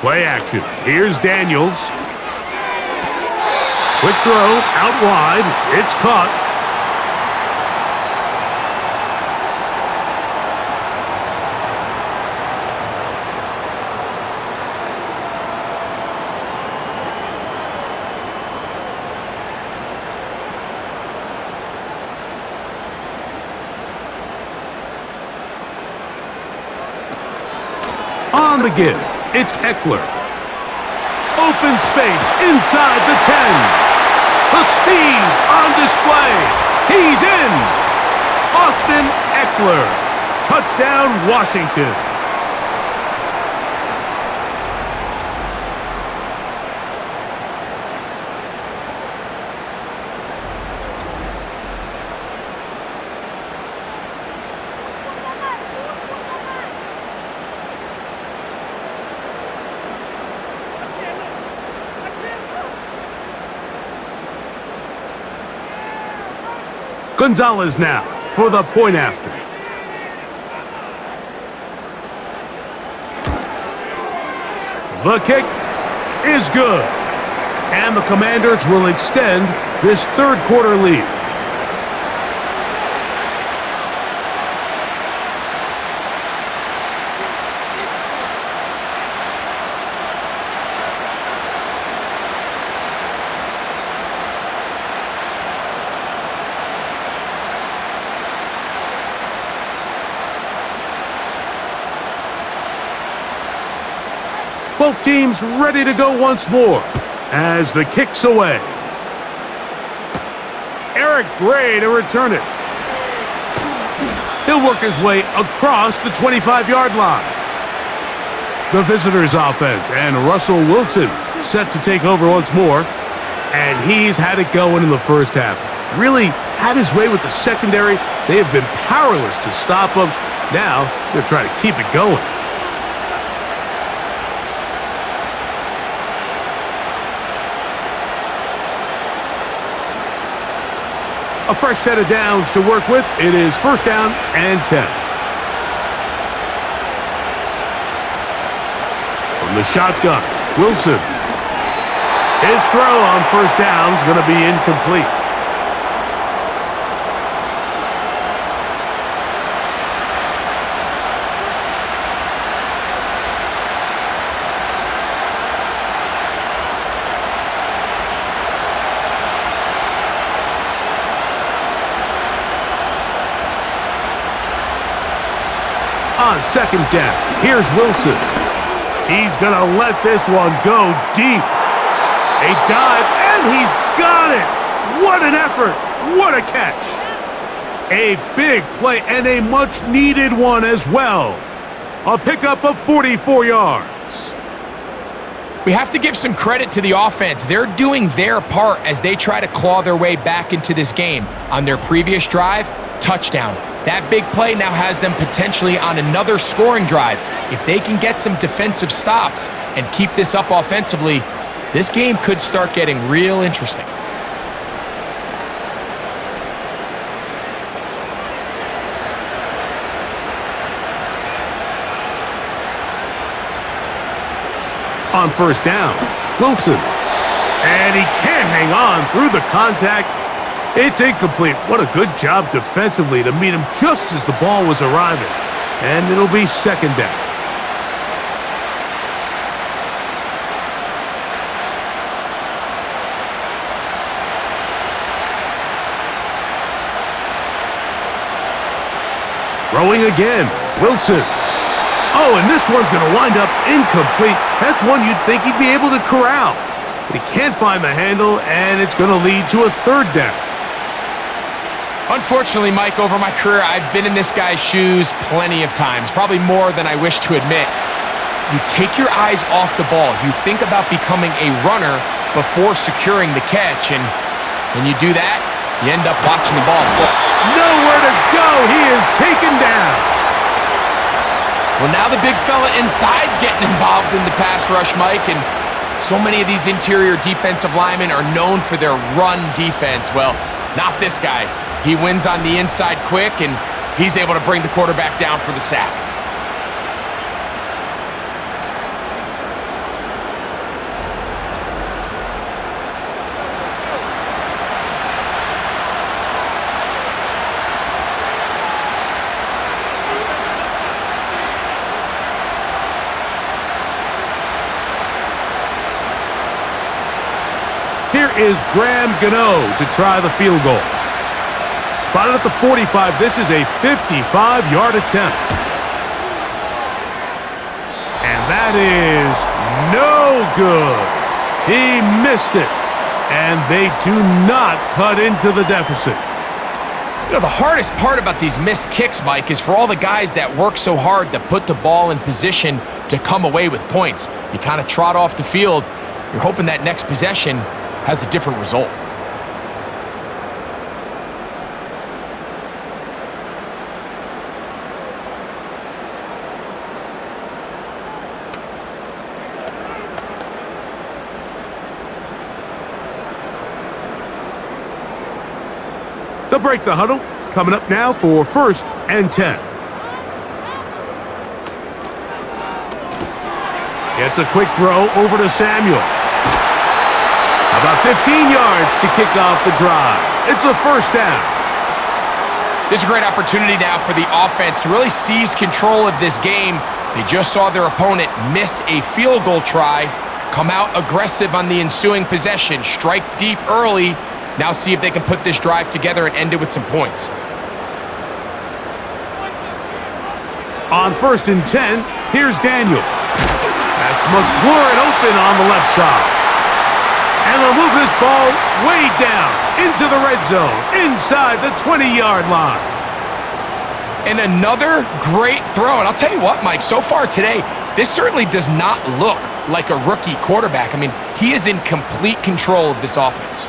B: Play action. Here's Daniels. Quick throw, out wide. It's caught. On the give, it's Eckler. Open space inside the 10. The speed on display. He's in. Austin Eckler. Touchdown, Washington. Gonzalez now for the point after. The kick is good. And the Commanders will extend this third quarter lead. Both teams ready to go once more as the kick's away. Eric Gray to return it. He'll work his way across the 25-yard line. The visitors' offense and Russell Wilson set to take over once more. And he's had it going in the first half. Really had his way with the secondary. They have been powerless to stop him. Now they're trying to keep it going. A fresh set of downs to work with. It is first down and 10. From the shotgun, Wilson. His throw on first down is going to be incomplete. On second down, here's Wilson. He's going to let this one go deep. A dive, and he's got it! What an effort! What a catch! A big play and a much-needed one as well. A pickup of 44 yards.
C: We have to give some credit to the offense. They're doing their part as they try to claw their way back into this game. On their previous drive, touchdown. That big play now has them potentially on another scoring drive. If they can get some defensive stops and keep this up offensively, this game could start getting real interesting.
B: On first down, Wilson. And he can't hang on through the contact. It's incomplete. What a good job defensively to meet him just as the ball was arriving. And it'll be second down. Throwing again, Wilson. Oh, and this one's going to wind up incomplete. That's one you'd think he'd be able to corral. But he can't find the handle, and it's going to lead to a third down.
C: Unfortunately, Mike, over my career, I've been in this guy's shoes plenty of times, probably more than I wish to admit. You take your eyes off the ball. You think about becoming a runner before securing the catch, and when you do that, you end up watching the ball fall.
B: Nowhere to go. He is taken down.
C: Well, now the big fella inside's getting involved in the pass rush, Mike, and so many of these interior defensive linemen are known for their run defense. Well, not this guy. He wins on the inside quick, and he's able to bring the quarterback down for the sack.
B: Here is Graham Gano to try the field goal. Spotted at the 45, this is a 55-yard attempt. And that is no good. He missed it. And they do not cut into the deficit.
C: You know, the hardest part about these missed kicks, Mike, is for all the guys that work so hard to put the ball in position to come away with points. You kind of trot off the field. You're hoping that next possession has a different result.
B: They'll break the huddle. Coming up now for 1st and 10. Gets a quick throw over to Samuel. About 15 yards to kick off the drive. It's a first down.
C: This is a great opportunity now for the offense to really seize control of this game. They just saw their opponent miss a field goal try, come out aggressive on the ensuing possession, strike deep early. Now see if they can put this drive together and end it with some points.
B: On 1st and 10, here's Daniels. That's McLaurin open on the left side. And they'll move this ball way down into the red zone, inside the 20-yard line.
C: And another great throw. And I'll tell you what, Mike, so far today, this certainly does not look like a rookie quarterback. I mean, he is in complete control of this offense.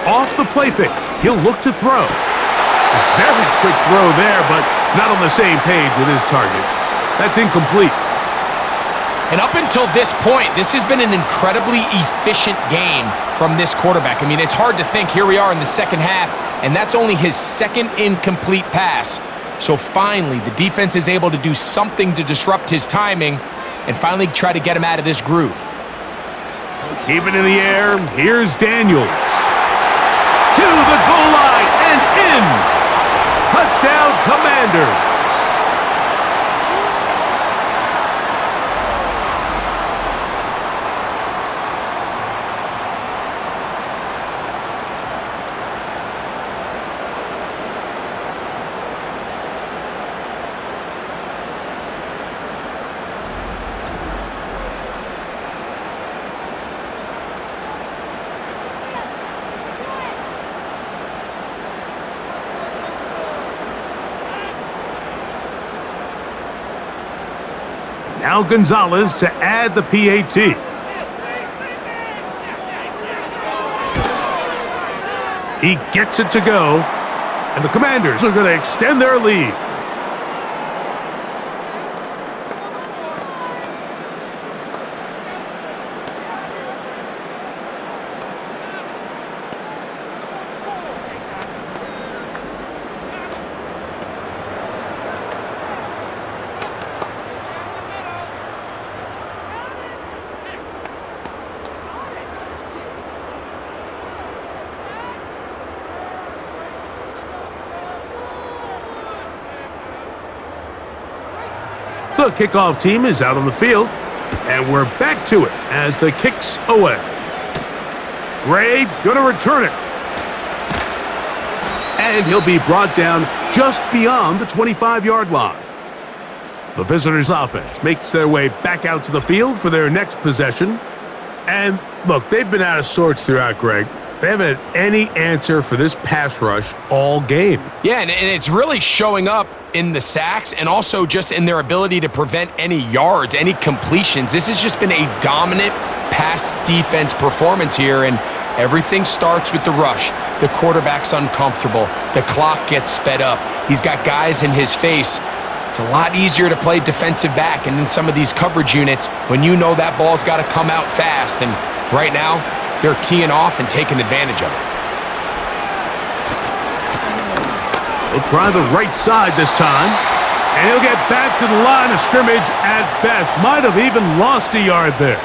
B: Off the play fake, he'll look to throw. A very quick throw there, but not on the same page with his target. That's incomplete.
C: And up until this point, this has been an incredibly efficient game from this quarterback. I mean, it's hard to think. Here we are in the second half, and that's only his second incomplete pass. So finally, the defense is able to do something to disrupt his timing and finally try to get him out of this groove.
B: Keep it in the air. Here's Daniels. To the goal line and in. Touchdown, Commanders. Now Gonzalez to add the PAT. He gets it to go, and the Commanders are going to extend their lead. The kickoff team is out on the field, and we're back to it as the kick's away. Gray gonna return it. And he'll be brought down just beyond the 25-yard line. The visitors' offense makes their way back out to the field for their next possession. And look, they've been out of sorts throughout, Greg. They haven't had any answer for this pass rush all game.
C: Yeah, and it's really showing up in the sacks and also just in their ability to prevent any yards, any completions. This has just been a dominant pass defense performance here, and everything starts with the rush. The quarterback's uncomfortable. The clock gets sped up. He's got guys in his face. It's a lot easier to play defensive back, and in some of these coverage units, when you know that ball's got to come out fast, and right now, they're teeing off and taking advantage of it.
B: He'll try the right side this time, and he'll get back to the line of scrimmage at best. Might have even lost a yard there.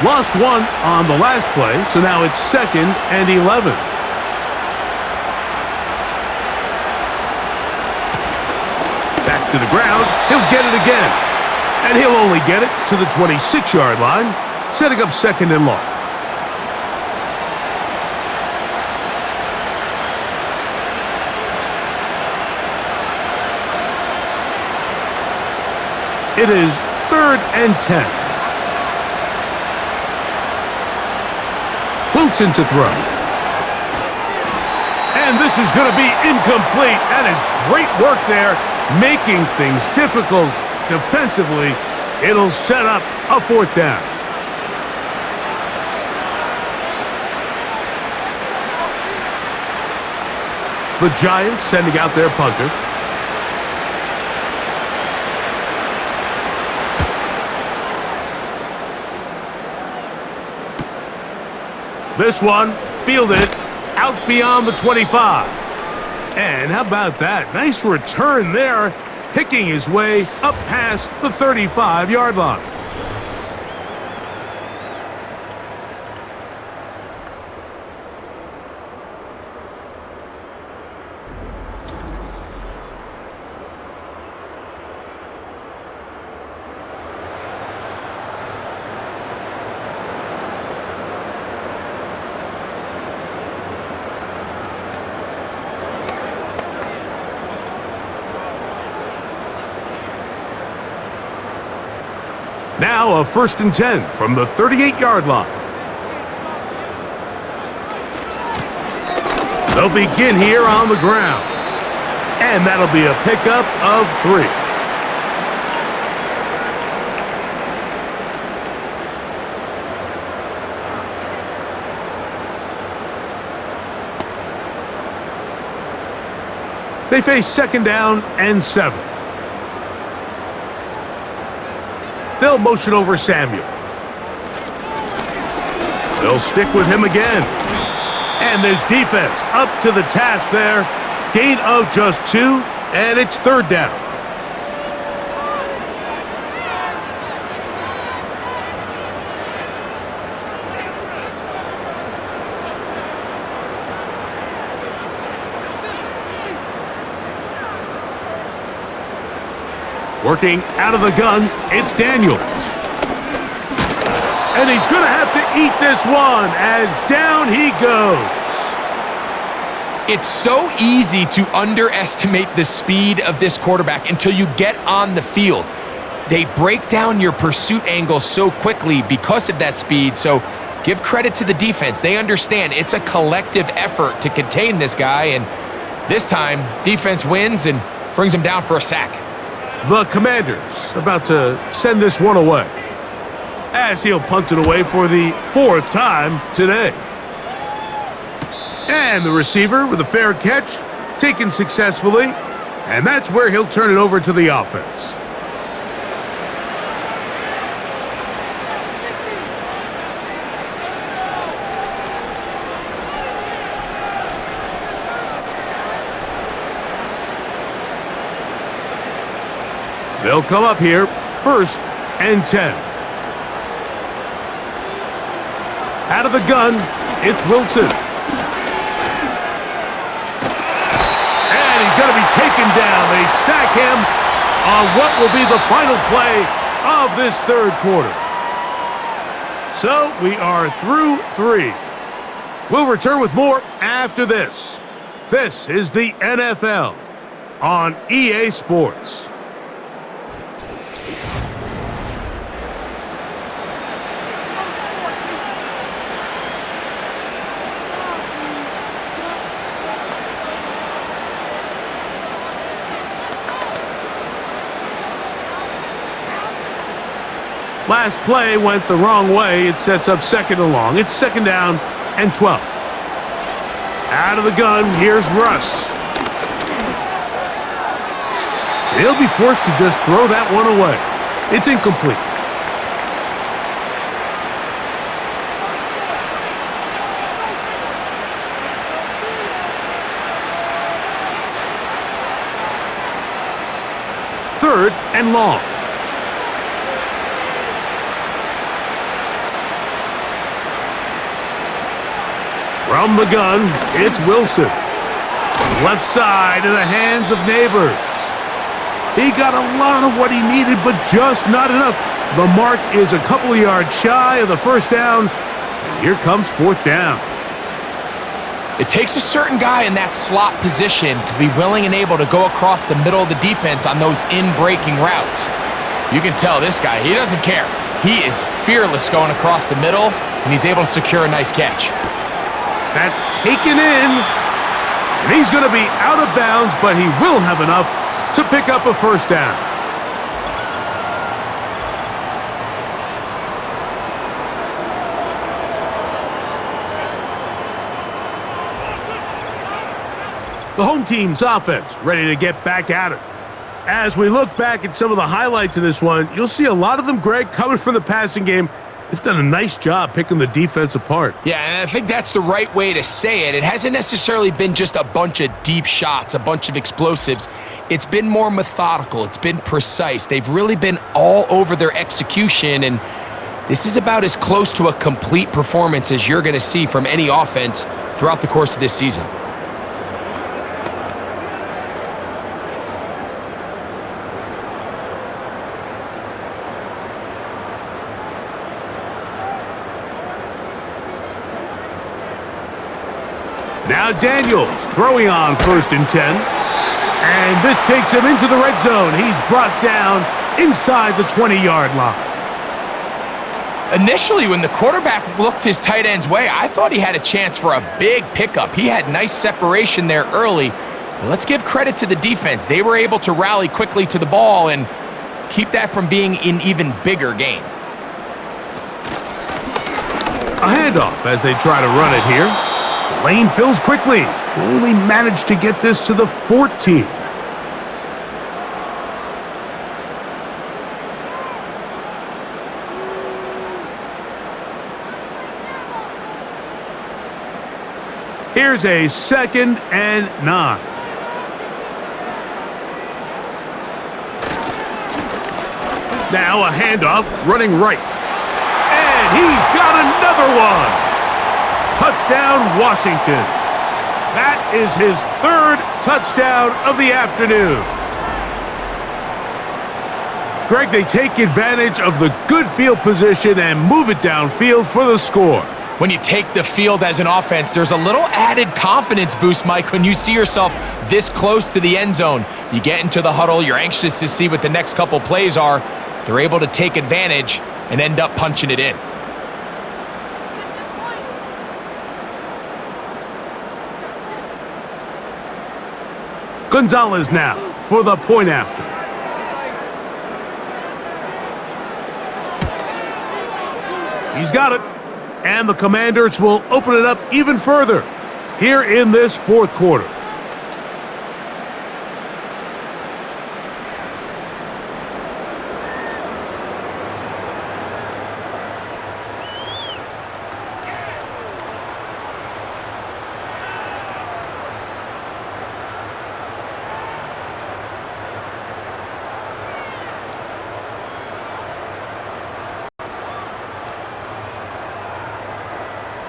B: Lost one on the last play, so now it's 2nd and 11. Back to the ground, he'll get it again. And he'll only get it to the 26-yard line, setting up 2nd and long. It is 3rd and 10. Wilson to throw. And this is going to be incomplete. That is great work there, making things difficult defensively. It'll set up a 4th down. The Giants sending out their punter. This one fielded out beyond the 25. And how about that? Nice return there, picking his way up past the 35-yard line. Now a 1st and 10 from the 38-yard line. They'll begin here on the ground. And that'll be a pickup of 3. They face 2nd down and 7. They'll motion over Samuel. They'll stick with him again. And this defense up to the task there. Gain of just 2, and it's 3rd down. Working out of the gun, it's Daniels. And he's going to have to eat this one as down he goes.
C: It's so easy to underestimate the speed of this quarterback until you get on the field. They break down your pursuit angle so quickly because of that speed. So give credit to the defense. They understand it's a collective effort to contain this guy, and this time, defense wins and brings him down for a sack.
B: The Commanders about to send this one away, as he'll punt it away for the 4th time today. And the receiver with a fair catch, taken successfully, and that's where he'll turn it over to the offense. They'll come up here, 1st and 10. Out of the gun, it's Wilson. And he's going to be taken down. They sack him on what will be the final play of this 3rd quarter. So we are through 3. We'll return with more after this. This is the NFL on EA Sports. Last play went the wrong way. It sets up 2nd and long. It's 2nd down and 12. Out of the gun, here's Russ. He'll be forced to just throw that one away. It's incomplete. Third and long. From the gun, it's Wilson. Left side in the hands of Neighbors. He got a lot of what he needed, but just not enough. The mark is a couple of yards shy of the 1st down, and here comes 4th down.
C: It takes a certain guy in that slot position to be willing and able to go across the middle of the defense on those in-breaking routes. You can tell this guy, he doesn't care. He is fearless going across the middle, and he's able to secure a nice catch.
B: That's taken in, and he's going to be out of bounds, but he will have enough to pick up a 1st down. The home team's offense ready to get back at it. As we look back at some of the highlights of this one, you'll see a lot of them, Greg, coming from the passing game. They've done a nice job picking the defense apart.
C: Yeah, and I think that's the right way to say it. It hasn't necessarily been just a bunch of deep shots, a bunch of explosives. It's been more methodical. It's been precise. They've really been all over their execution, and this is about as close to a complete performance as you're going to see from any offense throughout the course of this season.
B: Now Daniels throwing on 1st and 10. And this takes him into the red zone. He's brought down inside the 20-yard line.
C: Initially, when the quarterback looked his tight end's way, I thought he had a chance for a big pickup. He had nice separation there early. But let's give credit to the defense. They were able to rally quickly to the ball and keep that from being an even bigger gain.
B: A handoff as they try to run it here. The lane fills quickly. Only managed to get this to the 14. Here's a 2nd and 9. Now a handoff running right. And he's got another one. Touchdown, Washington. That is his 3rd touchdown of the afternoon. Greg, they take advantage of the good field position and move it downfield for the score.
C: When you take the field as an offense, there's a little added confidence boost, Mike, when you see yourself this close to the end zone. You get into the huddle, you're anxious to see what the next couple plays are. They're able to take advantage and end up punching it in.
B: Gonzalez now for the point after. He's got it. And the Commanders will open it up even further here in this fourth quarter.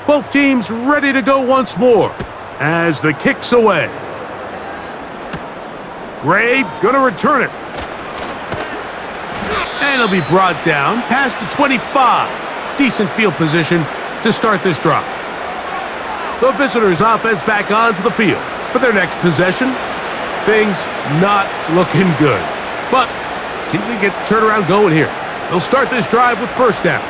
B: Both teams ready to go once more as the kick's away. Gray gonna return it. And he'll be brought down past the 25. Decent field position to start this drive. The visitors' offense back onto the field for their next possession. Things not looking good. But see if they get the turnaround going here. They'll start this drive with first down.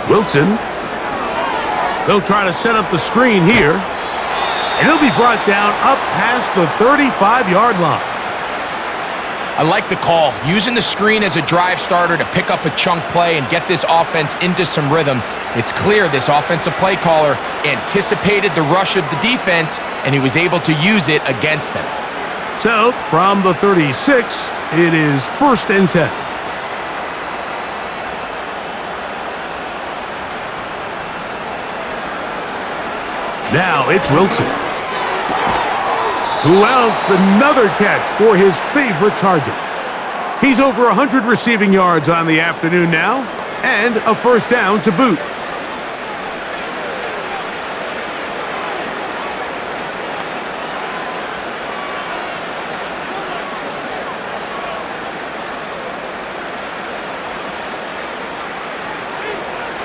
B: Wilson. They'll try to set up the screen here. And he'll be brought down up past the 35-yard line.
C: I like the call. Using the screen as a drive starter to pick up a chunk play and get this offense into some rhythm. It's clear this offensive play caller anticipated the rush of the defense, and he was able to use it against them.
B: So, from the 36, it is 1st and 10. Now it's Wilson. Who else? Another catch for his favorite target. He's over 100 receiving yards on the afternoon now, and a first down to boot.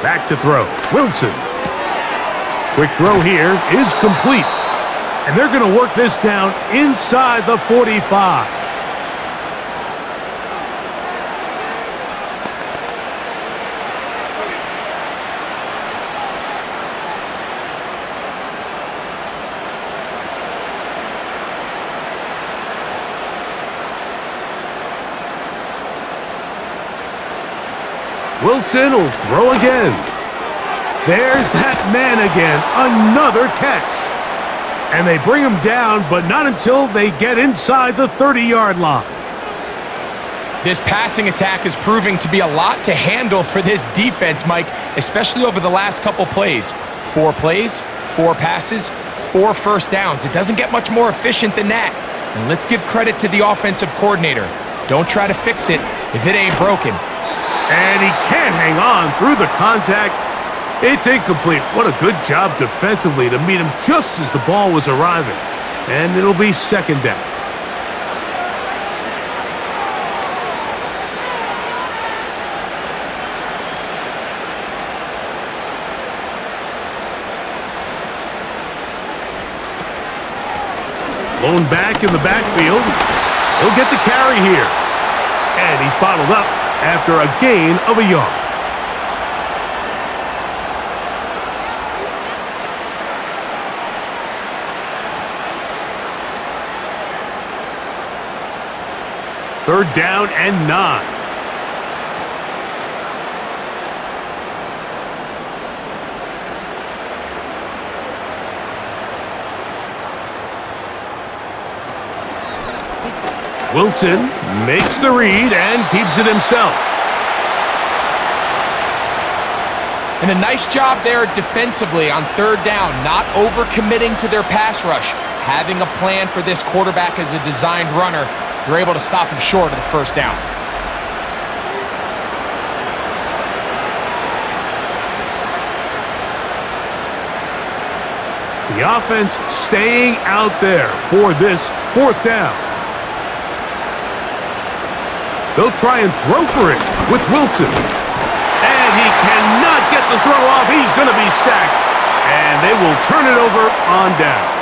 B: Back to throw. Wilson. Quick throw here is complete. And they're going to work this down inside the 45. Wilson will throw again. There's that man again, another catch. And they bring him down, but not until they get inside the 30-yard line.
C: This passing attack is proving to be a lot to handle for this defense, Mike, especially over the last couple plays. 4 plays, 4 passes, 4 first downs. It doesn't get much more efficient than that. And let's give credit to the offensive coordinator. Don't try to fix it if it ain't broken.
B: And he can't hang on through the contact. It's incomplete. What a good job defensively to meet him just as the ball was arriving. And it'll be second down. Blown back in the backfield. He'll get the carry here. And he's bottled up after a gain of a yard. Third down and 9. Wilson makes the read and keeps it himself.
C: And a nice job there defensively on third down, not overcommitting to their pass rush. Having a plan for this quarterback as a designed runner, they're able to stop him short of the first down.
B: The offense staying out there for this fourth down. They'll try and throw for it with Wilson. And he cannot get the throw off. He's going to be sacked. And they will turn it over on downs.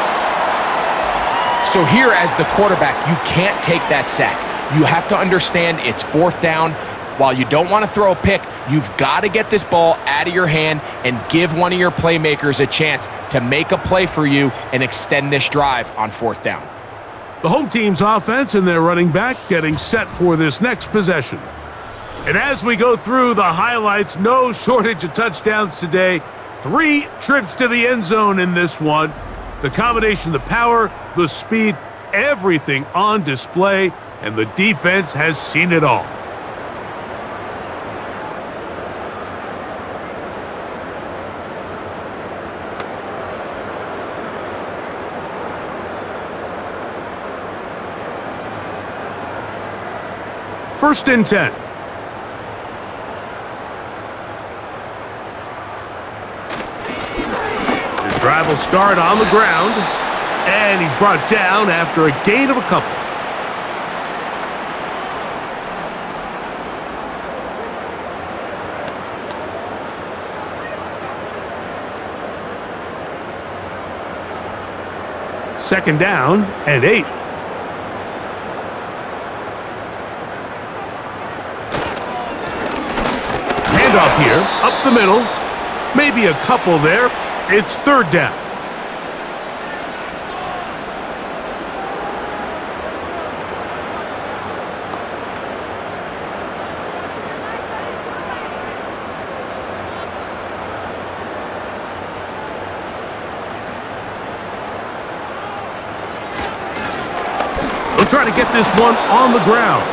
C: So here as the quarterback, you can't take that sack. You have to understand it's 4th down. While you don't want to throw a pick, you've got to get this ball out of your hand and give one of your playmakers a chance to make a play for you and extend this drive on 4th down.
B: The home team's offense and their running back getting set for this next possession. And as we go through the highlights, no shortage of touchdowns today. 3 trips to the end zone in this one. The combination of the power, the speed, everything on display, and the defense has seen it all. First and 10. His drive will start on the ground, and he's brought down after a gain of a couple. Second down and 8. Handoff here, up the middle. Maybe a couple there. It's 3rd down. They'll try to get this one on the ground.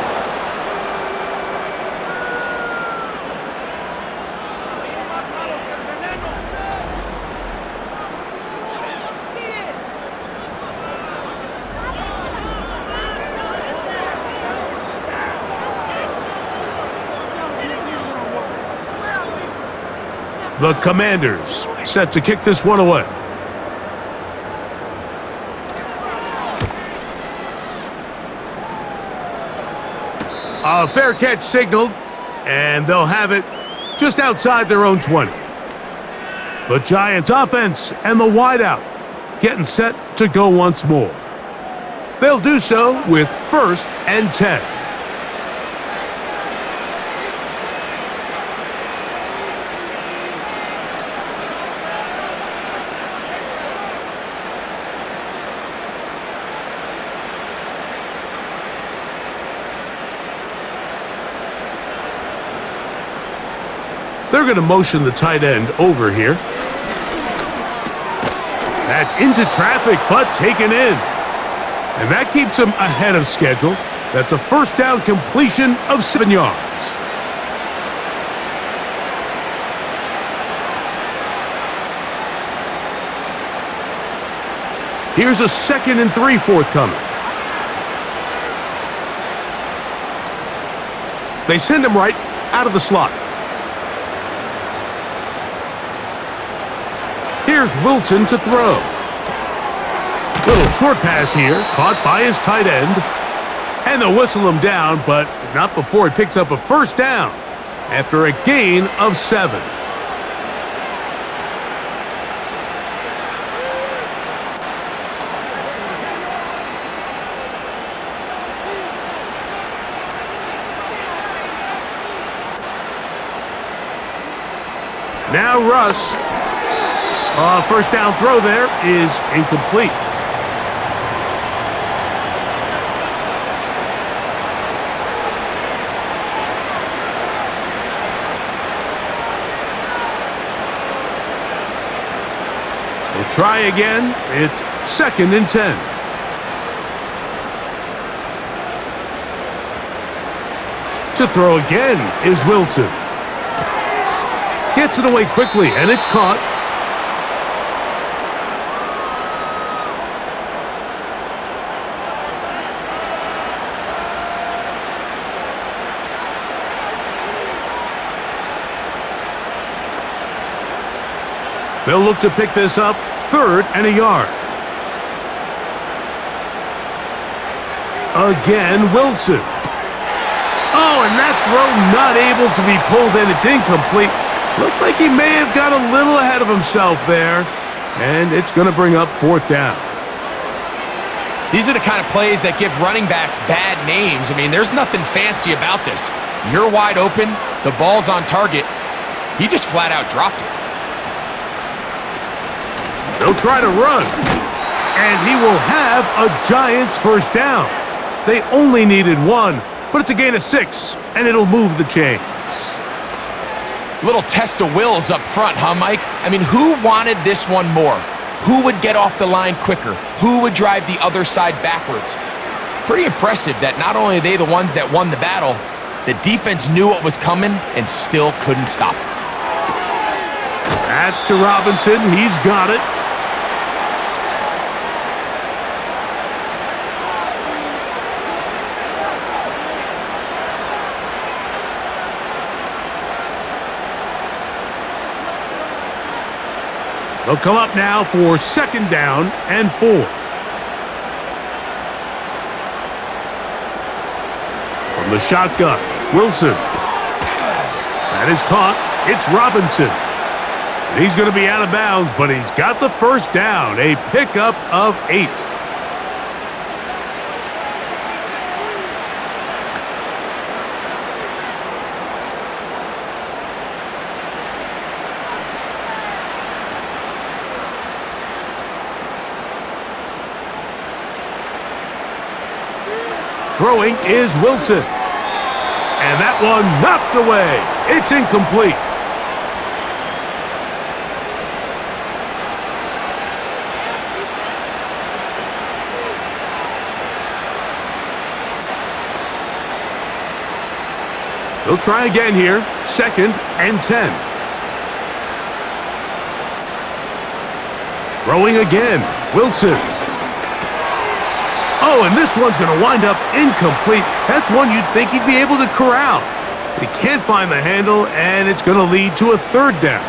B: The Commanders set to kick this one away. A fair catch signaled, and they'll have it just outside their own 20. The Giants offense and the wideout getting set to go once more. They'll do so with 1st and 10. They're going to motion the tight end over here. That's into traffic, but taken in. And that keeps him ahead of schedule. That's a 1st down completion of 7 yards. Here's a 2nd and 3 forthcoming. They send him right out of the slot. Here's Wilson to throw. Little short pass here, caught by his tight end. And they'll whistle him down, but not before he picks up a 1st down after a gain of 7. Now Russ. 1st down throw there is incomplete. They'll try again. It's 2nd and 10. To throw again is Wilson. Gets it away quickly, and it's caught. They'll look to pick this up, 3rd and a yard. Again, Wilson. Oh, and that throw not able to be pulled in. It's incomplete. Looked like he may have got a little ahead of himself there. And it's going to bring up 4th down.
C: These are the kind of plays that give running backs bad names. I mean, there's nothing fancy about this. You're wide open, the ball's on target. He just flat out dropped it.
B: They'll try to run, and he will have a Giants first down. They only needed one, but it's a gain of 6, and it'll move the chains.
C: Little test of wills up front, huh, Mike? I mean, who wanted this one more? Who would get off the line quicker? Who would drive the other side backwards? Pretty impressive that not only are they the ones that won the battle, the defense knew what was coming and still couldn't stop it.
B: That's to Robinson. He's got it. They'll come up now for 2nd down and 4. From the shotgun, Wilson. That is caught. It's Robinson. And he's going to be out of bounds, but he's got the first down. A pickup of 8. Throwing is Wilson. And that one knocked away. It's incomplete. They'll try again here. 2nd and 10. Throwing again. Wilson. Oh, and this one's going to wind up incomplete. That's one you'd think he'd be able to corral. But he can't find the handle, and it's going to lead to a 3rd down.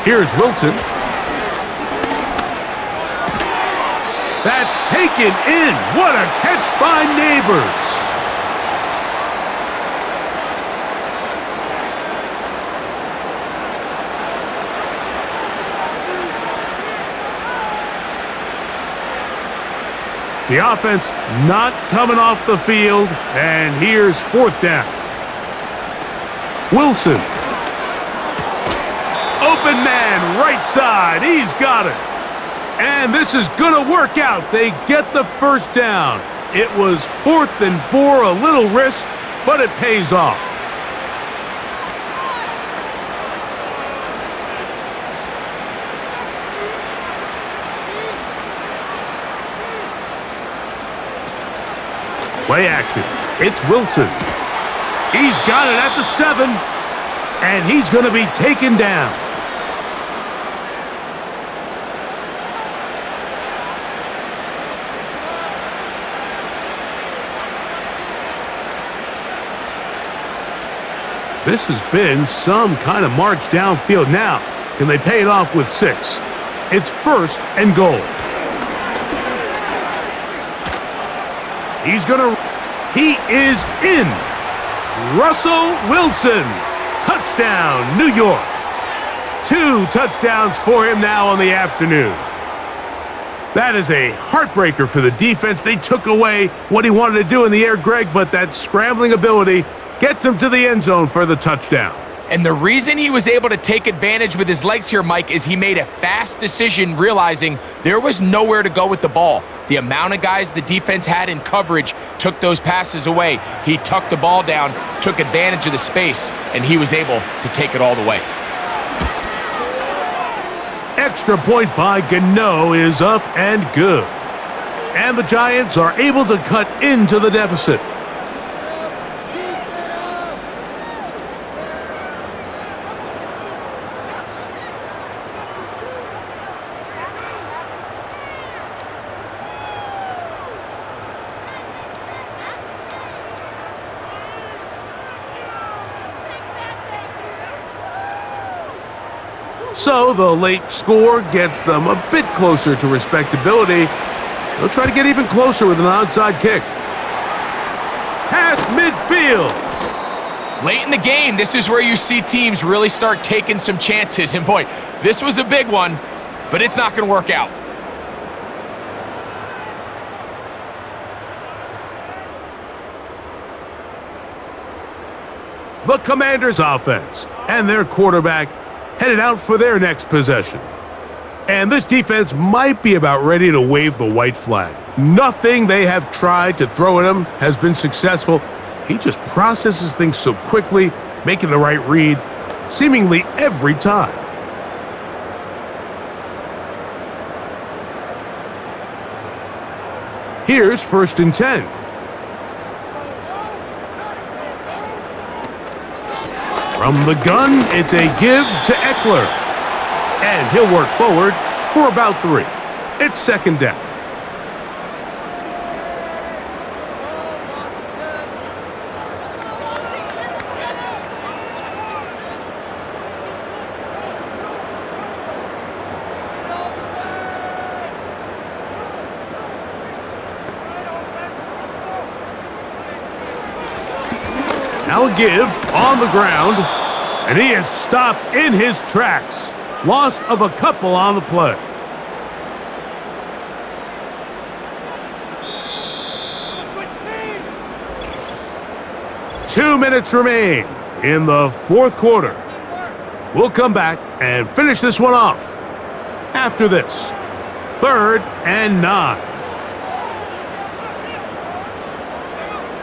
B: Here's Wilson. That's taken in. What a catch by Neighbors. The offense not coming off the field, and here's 4th down. Wilson. Open man, right side. He's got it. And this is going to work out. They get the first down. It was 4th and 4, a little risk, but it pays off. Play action. It's Wilson. He's got it at the 7, and he's going to be taken down. This has been some kind of march downfield now. Can they pay it off with 6? It's 1st and goal. He's gonna... He is in. Russell Wilson. Touchdown, New York. 2 touchdowns for him now on the afternoon. That is a heartbreaker for the defense. They took away what he wanted to do in the air, Greg, but that scrambling ability gets him to the end zone for the touchdown.
C: And the reason he was able to take advantage with his legs here, Mike, is he made a fast decision realizing there was nowhere to go with the ball. The amount of guys the defense had in coverage took those passes away. He tucked the ball down, took advantage of the space, and he was able to take it all the way.
B: Extra point by Gano is up and good. And the Giants are able to cut into the deficit. So the late score gets them a bit closer to respectability. They'll try to get even closer with an onside kick. Past midfield.
C: Late in the game, this is where you see teams really start taking some chances. And boy, this was a big one, but it's not going to work out.
B: The Commanders' offense and their quarterback headed out for their next possession. And this defense might be about ready to wave the white flag. Nothing they have tried to throw at him has been successful. He just processes things so quickly, making the right read, seemingly every time. Here's 1st and 10. From the gun, it's a give to Eckler. And he'll work forward for about 3. It's 2nd down. Now a give on the ground, and he is stopped in his tracks. Loss of a couple on the play. Two minutes remain in the 4th quarter. We'll come back and finish this one off after this. 3rd and 9.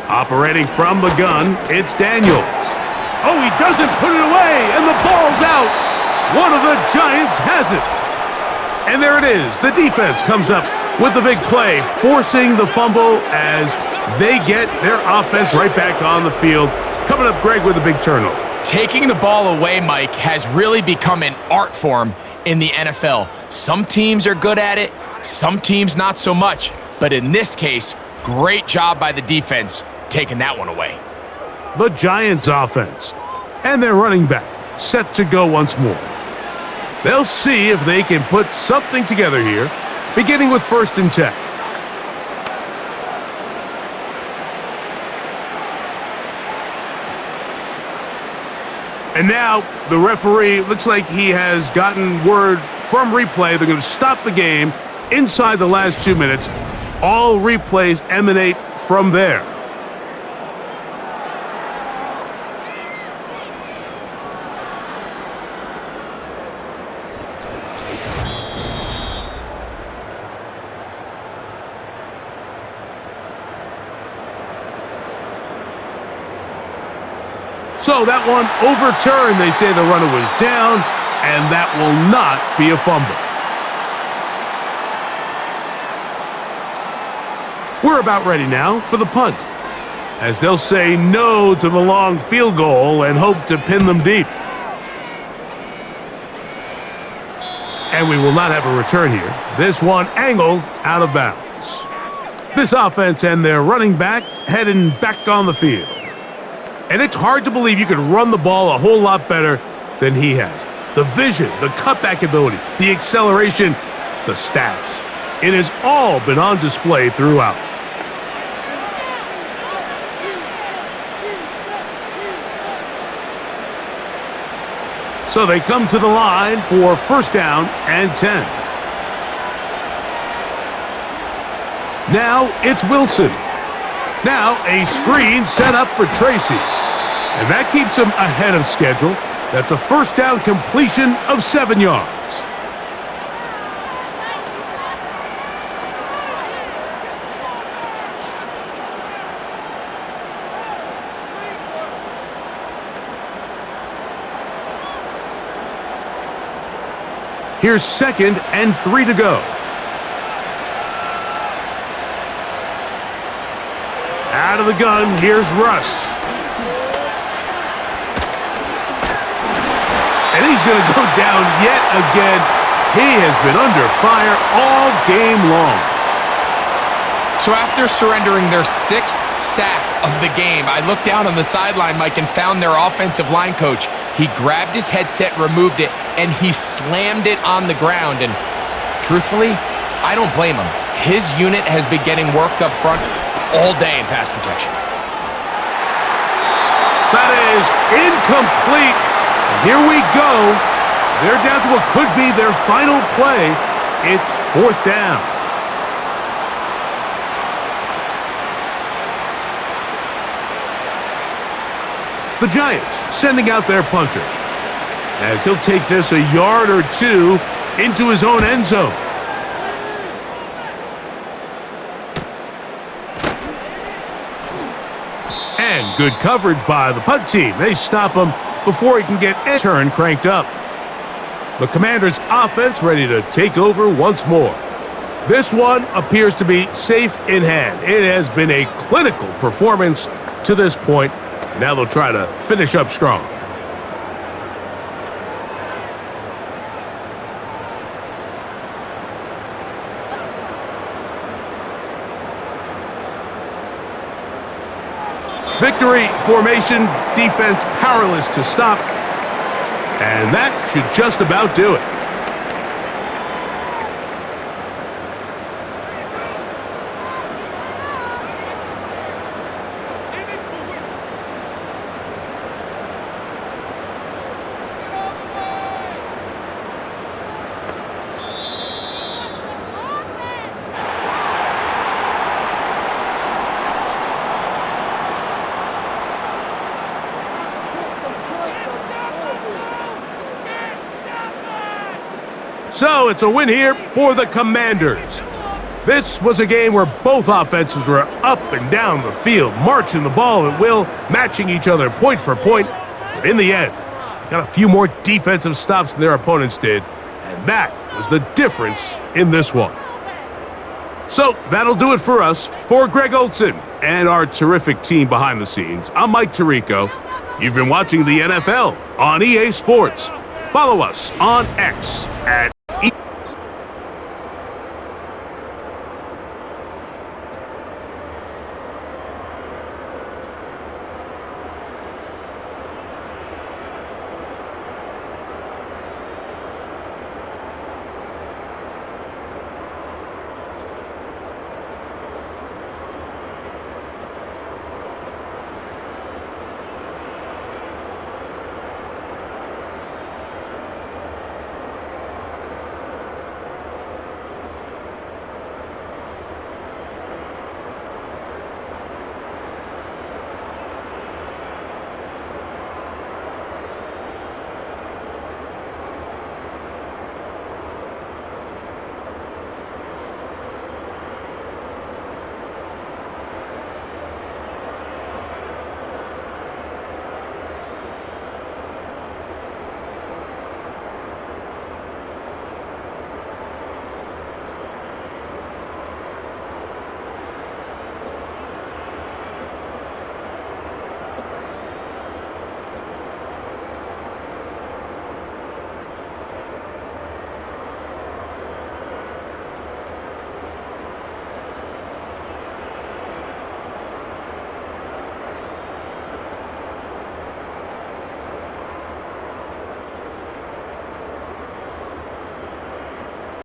B: Operating from the gun, it's Daniels. Oh, he doesn't put it away, and the ball's out. One of the Giants has it. And there it is. The defense comes up with the big play, forcing the fumble as they get their offense right back on the field. Coming up, Greg, with a big turnover.
C: Taking the ball away, Mike, has really become an art form in the NFL. Some teams are good at it, some teams not so much. But in this case, great job by the defense taking that one away.
B: The Giants offense and their running back set to go once more. They'll see if they can put something together here, beginning with 1st and 10. And now the referee looks like he has gotten word from replay. They're going to stop the game inside the last 2 minutes. All replays emanate from there. So that one overturned. They say the runner was down, and that will not be a fumble. We're about ready now for the punt, as they'll say no to the long field goal and hope to pin them deep. And we will not have a return here. This one angled out of bounds. This offense and their running back heading back on the field. And it's hard to believe you could run the ball a whole lot better than he has. The vision, the cutback ability, the acceleration, the stats. It has all been on display throughout. So they come to the line for 1st down and 10. Now it's Wilson. Now a screen set up for Tracy. And that keeps him ahead of schedule. That's a 1st down completion of 7 yards. Here's 2nd and 3 to go. Out of the gun, here's Russ. And he's going to go down yet again. He has been under fire all game long.
C: So after surrendering their 6th sack of the game, I looked down on the sideline, Mike, and found their offensive line coach He grabbed his headset, removed it, and he slammed it on the ground. And truthfully, I don't blame him. His unit has been getting worked up front all day in pass protection.
B: That is incomplete. And here we go. They're down to what could be their final play. It's 4th down. The Giants sending out their punter, as he'll take this a yard or two into his own end zone. And good coverage by the punt team. They stop him before he can get his turn cranked up. The Commanders' offense ready to take over once more. This one appears to be safe in hand. It has been a clinical performance to this point. Now they'll try to finish up strong. Victory formation, defense powerless to stop. And that should just about do it. So it's a win here for the Commanders. This was a game where both offenses were up and down the field, marching the ball at will, matching each other point for point. But in the end, they got a few more defensive stops than their opponents did, and that was the difference in this one. So that'll do it for us. For Greg Olson and our terrific team behind the scenes, I'm Mike Tirico. You've been watching the NFL on EA Sports. Follow us on X at